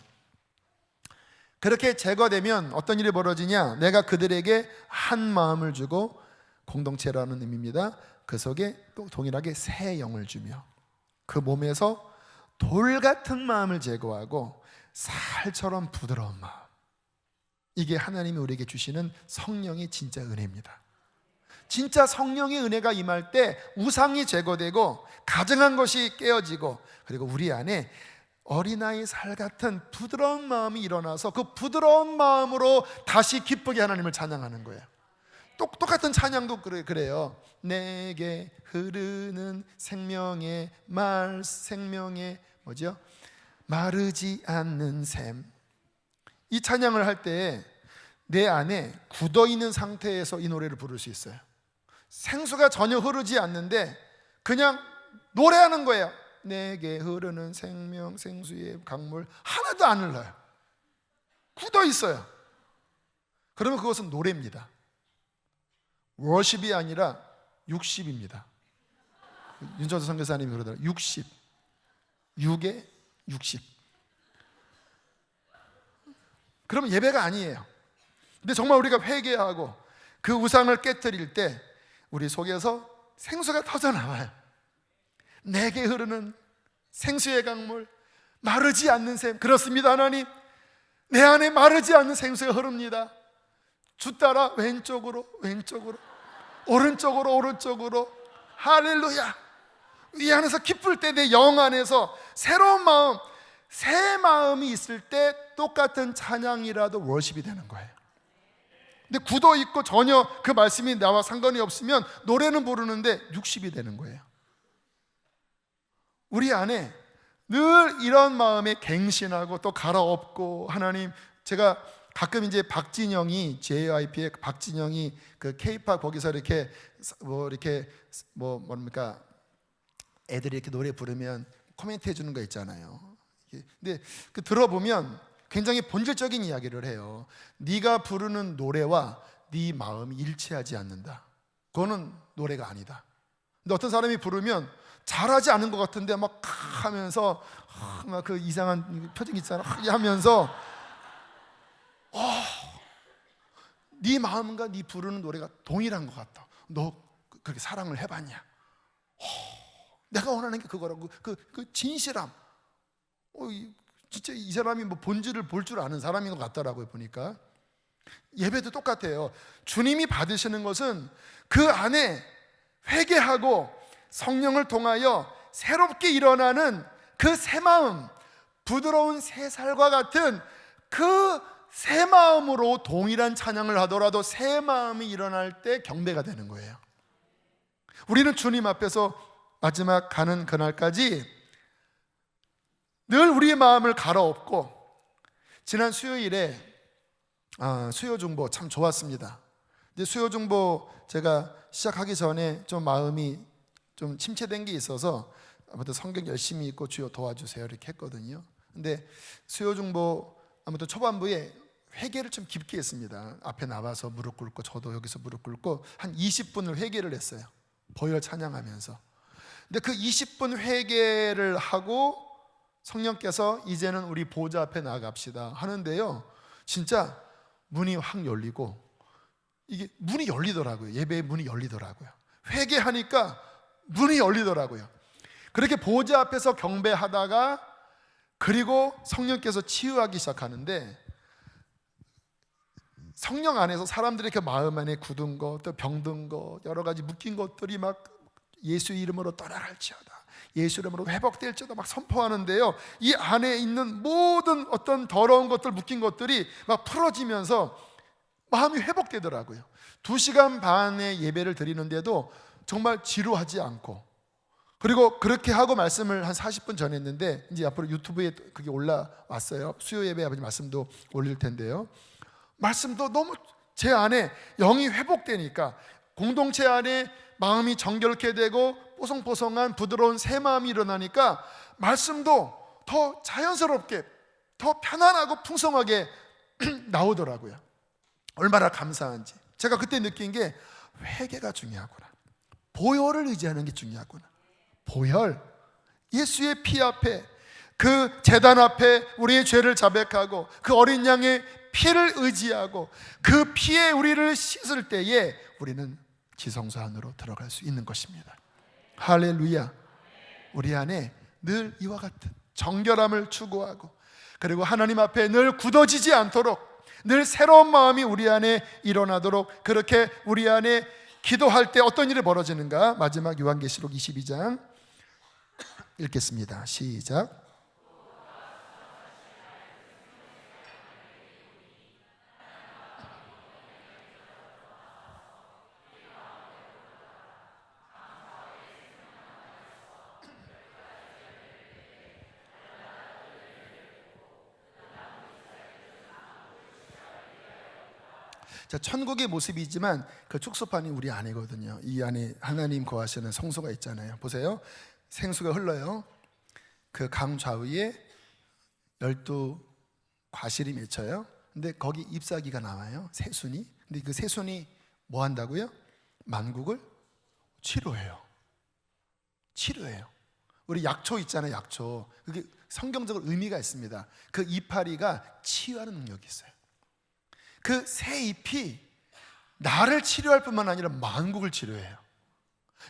그렇게 제거되면 어떤 일이 벌어지냐? 내가 그들에게 한 마음을 주고, 공동체라는 의미입니다. 그 속에 또 동일하게 새 영을 주며 그 몸에서 돌 같은 마음을 제거하고 살처럼 부드러운 마음. 이게 하나님이 우리에게 주시는 성령의 진짜 은혜입니다. 진짜 성령의 은혜가 임할 때 우상이 제거되고 가증한 것이 깨어지고, 그리고 우리 안에 어린아이 살 같은 부드러운 마음이 일어나서 그 부드러운 마음으로 다시 기쁘게 하나님을 찬양하는 거예요. 똑같은 찬양도 그래요. 내게 흐르는 생명의 말, 생명의 뭐죠? 마르지 않는 샘. 이 찬양을 할 때 내 안에 굳어있는 상태에서 이 노래를 부를 수 있어요. 생수가 전혀 흐르지 않는데 그냥 노래하는 거예요. 내게 흐르는 생명, 생수의 강물, 하나도 안 흘러요. 굳어 있어요. 그러면 그것은 노래입니다. 워십이 아니라 60입니다. 윤정수 선교사님이 그러더라고요. 60. 6에 60. 그러면 예배가 아니에요. 근데 정말 우리가 회개하고 그 우상을 깨뜨릴 때 우리 속에서 생수가 터져나와요. 내게 흐르는 생수의 강물, 마르지 않는 샘. 그렇습니다, 하나님. 내 안에 마르지 않는 생수가 흐릅니다. 주 따라 왼쪽으로, 왼쪽으로, 오른쪽으로, 오른쪽으로. 할렐루야. 이 안에서 기쁠 때 내 영 안에서 새로운 마음, 새 마음이 있을 때 똑같은 찬양이라도 워십이 되는 거예요. 근데 굳어 있고 전혀 그 말씀이 나와 상관이 없으면 노래는 부르는데 60이 되는 거예요. 우리 안에 늘 이런 마음에 갱신하고 또 갈아엎고, 하나님, 제가 가끔 이제 박진영이, JYP의 박진영이 그 K-팝 거기서 이렇게 뭡니까, 애들이 이렇게 노래 부르면 코멘트 해주는 거 있잖아요. 근데 그 들어보면 굉장히 본질적인 이야기를 해요. 네가 부르는 노래와 네 마음이 일치하지 않는다. 그거는 노래가 아니다. 근데 어떤 사람이 부르면 잘하지 않은 것 같은데 막 하면서 막 그 이상한 표정 있잖아 하면서 네 마음과 네 부르는 노래가 동일한 것 같다. 너 그렇게 사랑을 해봤냐? 내가 원하는 게 그거라고. 그 진실함. 진짜 이 사람이 뭐 본질을 볼 줄 아는 사람인 것 같더라고요, 보니까. 예배도 똑같아요. 주님이 받으시는 것은 그 안에 회개하고 성령을 통하여 새롭게 일어나는 그 새 마음, 부드러운 새 살과 같은 그 새 마음으로 동일한 찬양을 하더라도 새 마음이 일어날 때 경배가 되는 거예요. 우리는 주님 앞에서 마지막 가는 그날까지 늘 우리의 마음을 갈아엎고, 지난 수요일에 수요중보 참 좋았습니다. 근데 수요중보 제가 시작하기 전에 좀 마음이 좀 침체된 게 있어서 아무튼 성경 열심히 읽고 주여 도와주세요 이렇게 했거든요. 근데 수요중보 아무튼 초반부에 회개를 좀 깊게 했습니다. 앞에 나와서 무릎 꿇고, 저도 여기서 무릎 꿇고 한 20분을 회개를 했어요. 보혈 찬양하면서. 근데 그 20분 회개를 하고 성령께서 이제는 우리 보좌 앞에 나아갑시다 하는데요, 진짜 문이 확 열리고, 이게 문이 열리더라고요. 예배의 문이 열리더라고요. 회개하니까 문이 열리더라고요. 그렇게 보좌 앞에서 경배하다가, 그리고 성령께서 치유하기 시작하는데, 성령 안에서 사람들의 그 마음 안에 굳은 것, 또 병든 것, 여러 가지 묶인 것들이 막 예수 이름으로 떠나갈지어다, 예수 이름으로 회복될지어다 막 선포하는데요, 이 안에 있는 모든 어떤 더러운 것들, 묶인 것들이 막 풀어지면서 마음이 회복되더라고요. 2시간 반의 예배를 드리는데도 정말 지루하지 않고, 그리고 그렇게 하고 말씀을 한 40분 전했는데 이제 앞으로 유튜브에 그게 올라왔어요. 수요 예배 아버지 말씀도 올릴 텐데요, 말씀도 너무 제 안에 영이 회복되니까, 공동체 안에 마음이 정결케 되고 뽀송뽀송한 부드러운 새 마음이 일어나니까 말씀도 더 자연스럽게, 더 편안하고 풍성하게 나오더라고요. 얼마나 감사한지. 제가 그때 느낀 게 회개가 중요하구나, 보혈을 의지하는 게 중요하구나. 보혈, 예수의 피 앞에, 그 제단 앞에 우리의 죄를 자백하고 그 어린 양의 피를 의지하고 그 피에 우리를 씻을 때에 우리는 지성소 안으로 들어갈 수 있는 것입니다. 할렐루야. 우리 안에 늘 이와 같은 정결함을 추구하고, 그리고 하나님 앞에 늘 굳어지지 않도록 늘 새로운 마음이 우리 안에 일어나도록, 그렇게 우리 안에 기도할 때 어떤 일이 벌어지는가, 마지막 요한계시록 22장 읽겠습니다. 시작. 자, 천국의 모습이지만 그 축소판이 우리 안이거든요. 이 안에 하나님 거하시는 성소가 있잖아요. 보세요, 생수가 흘러요. 그 강 좌우에 12 과실이 맺혀요. 근데 거기 잎사귀가 나와요, 새순이. 근데 그 새순이 뭐 한다고요? 만국을 치료해요. 치료해요. 우리 약초 있잖아요, 약초. 그게 성경적으로 의미가 있습니다. 그 이파리가 치유하는 능력이 있어요. 그 새 잎이 나를 치료할 뿐만 아니라 만국을 치료해요.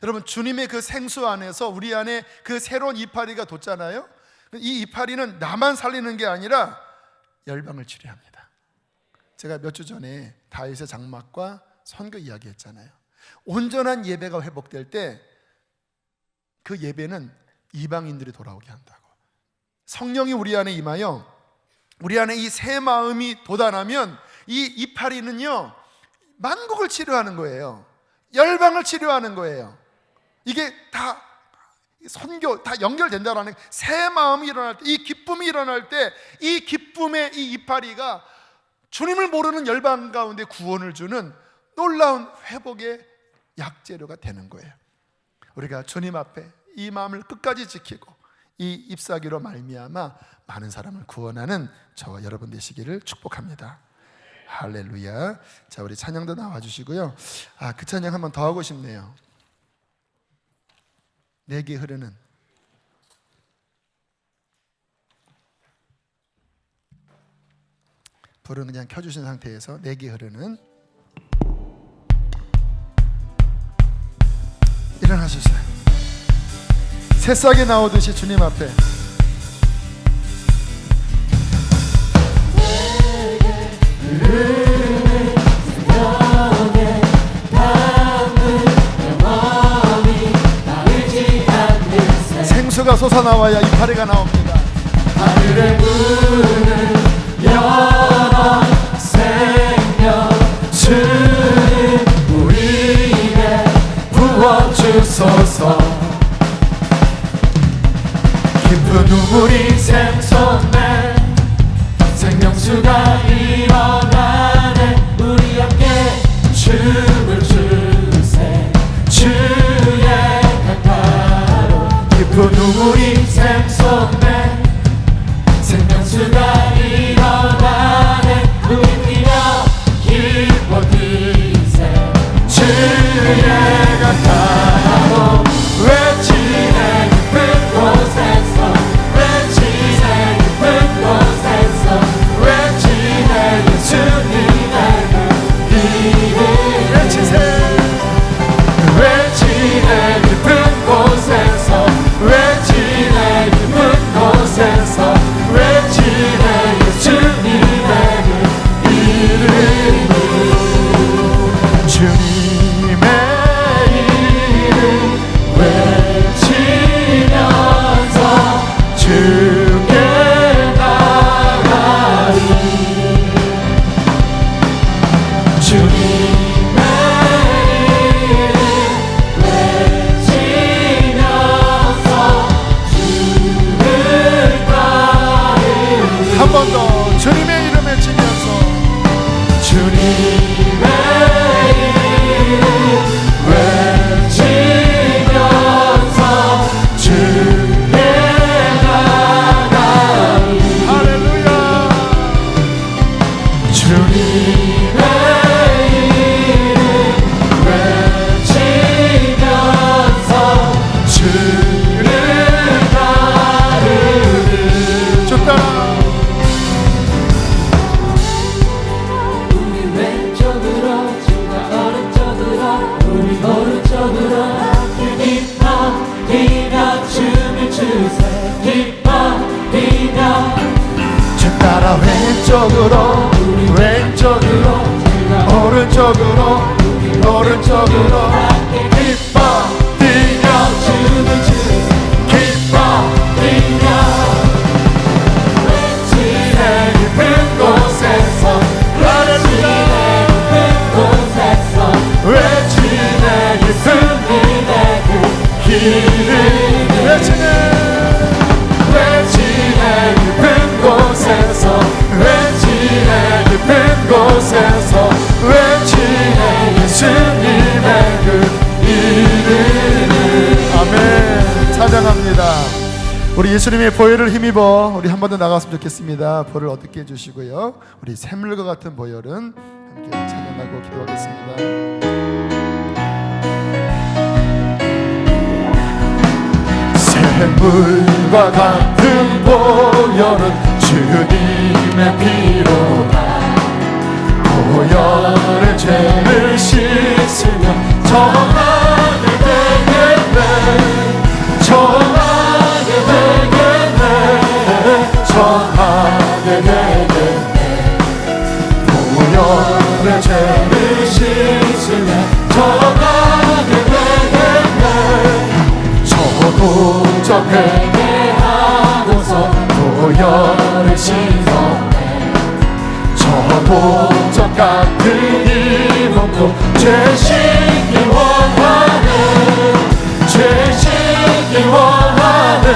여러분, 주님의 그 생수 안에서 우리 안에 그 새로운 이파리가 돋잖아요. 이 이파리는 나만 살리는 게 아니라 열방을 치료합니다. 제가 몇 주 전에 다윗의 장막과 선교 이야기했잖아요. 온전한 예배가 회복될 때 그 예배는 이방인들이 돌아오게 한다고. 성령이 우리 안에 임하여 우리 안에 이 새 마음이 돋아나면 이 이파리는요, 만국을 치료하는 거예요. 열방을 치료하는 거예요. 이게 다 선교, 다 연결된다라는, 새 마음이 일어날 때, 이 기쁨이 일어날 때, 이 기쁨의 이 이파리가 주님을 모르는 열방 가운데 구원을 주는 놀라운 회복의 약재료가 되는 거예요. 우리가 주님 앞에 이 마음을 끝까지 지키고 이 잎사귀로 말미암아 많은 사람을 구원하는 저와 여러분 되시기를 축복합니다. 할렐루야. 자, 우리 찬양도 나와주시고요. 그 찬양 한번 더 하고 싶네요. 내게 흐르는, 불은 그냥 켜주신 상태에서 내게 흐르는. 일어나주세요. 새싹이 나오듯이 주님 앞에 생수가 솟아나와야 이파리가 나옵니다. 하늘의 문을 열어 생명 주님 우리에게 부어주소서. 깊은 눈물이 샘솟네 생명수가 일어나네. 우리 함께 춤을 추세 주의 강가로. 깊은 눈물이 샘솟네 한 번 더 주님의 이름 외치면서 주님의 이름 외치면서 주께 나가리. 할렐루야. 주님의 이름 외치면서 주를 따르리. 주 따라 우리 왼쪽으로 주가 오른쪽으로 우리 오른쪽으로 기뻐 뛰며 춤을 추세. 기뻐 뛰며 주 따라 왼쪽으로 우리 왼쪽으로 오른쪽으로 우리 오른쪽으로 기뻐 뛰며 춤을 추세. 기뻐 뛰며 지혜 깊은 곳에서 외치네 깊은 곳에서 외치네 깊은 힘의 그 길을 외치네 외치네 깊은 곳에서 외치네 깊은 곳에서 외치네 예수님의 그 이름을. 아멘. 찬양합니다. 우리 예수님의 보혈을 힘입어 우리 한 번 더 나갔으면 좋겠습니다. 보혈을 얻게 해주시고요. 우리 샘물과 같은 보혈은 함께 찬양하고 기도하겠습니다. 샘물과 같은 보혈은 주님의 피로다. 보혈의 죄를 씻으며 정하게 되겠네. 정하게 되겠네. 정하게 되겠네. 보혈의 죄를 씻으며 정하게 되겠네. 저도적 회개하고서 보혈을 씻었네. 저도적 같은 이 몸도 죄 씻기 원하네. 죄 씻기 원하네.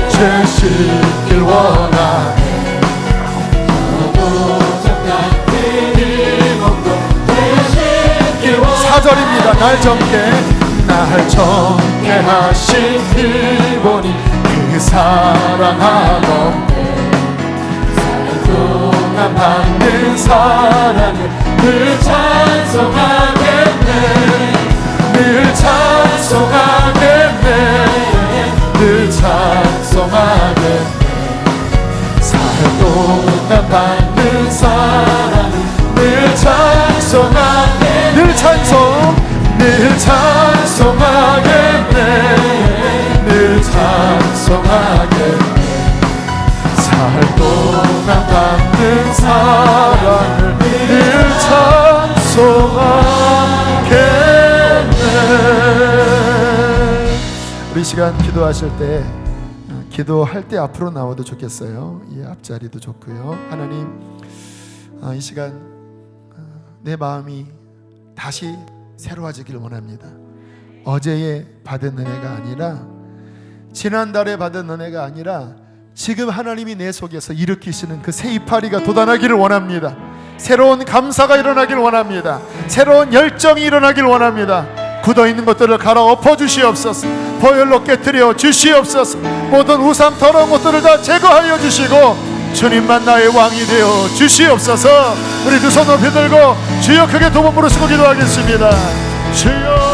죄 씻길 원하네. 저도적 같은 이 몸도 죄 씻기 원하네. 4절입니다. 날 정케 날 정케 하신 그분이 그 사랑하던데 사랑 동안 받는 사랑을 늘 찬송하겠네. 늘 찬송하겠네. 늘 찬송하겠네. 사랑 동안 받는 사랑을 늘 찬송하겠네. 늘 찬송 늘 찬송하겠네. 늘 찬송하겠네. 사흘 동안 받는 사랑을 늘 찬송하겠네. 우리 시간 기도하실 때 기도할 때 앞으로 나와도 좋겠어요. 이 앞자리도 좋고요. 하나님, 이 시간 내 마음이 다시 새로워지길 원합니다. 어제에 받은 은혜가 아니라 지난달에 받은 은혜가 아니라 지금 하나님이 내 속에서 일으키시는 그 새 이파리가 돋아나기를 원합니다. 새로운 감사가 일어나길 원합니다. 새로운 열정이 일어나길 원합니다. 굳어있는 것들을 갈아엎어 주시옵소서. 보혈로 깨뜨려 주시옵소서. 모든 우상 더러운 것들을 다 제거하여 주시고 주님만 나의 왕이 되어 주시옵소서. 우리 두 손 높이 들고 주여 크게 두 번 부르시고 기도하겠습니다. 주여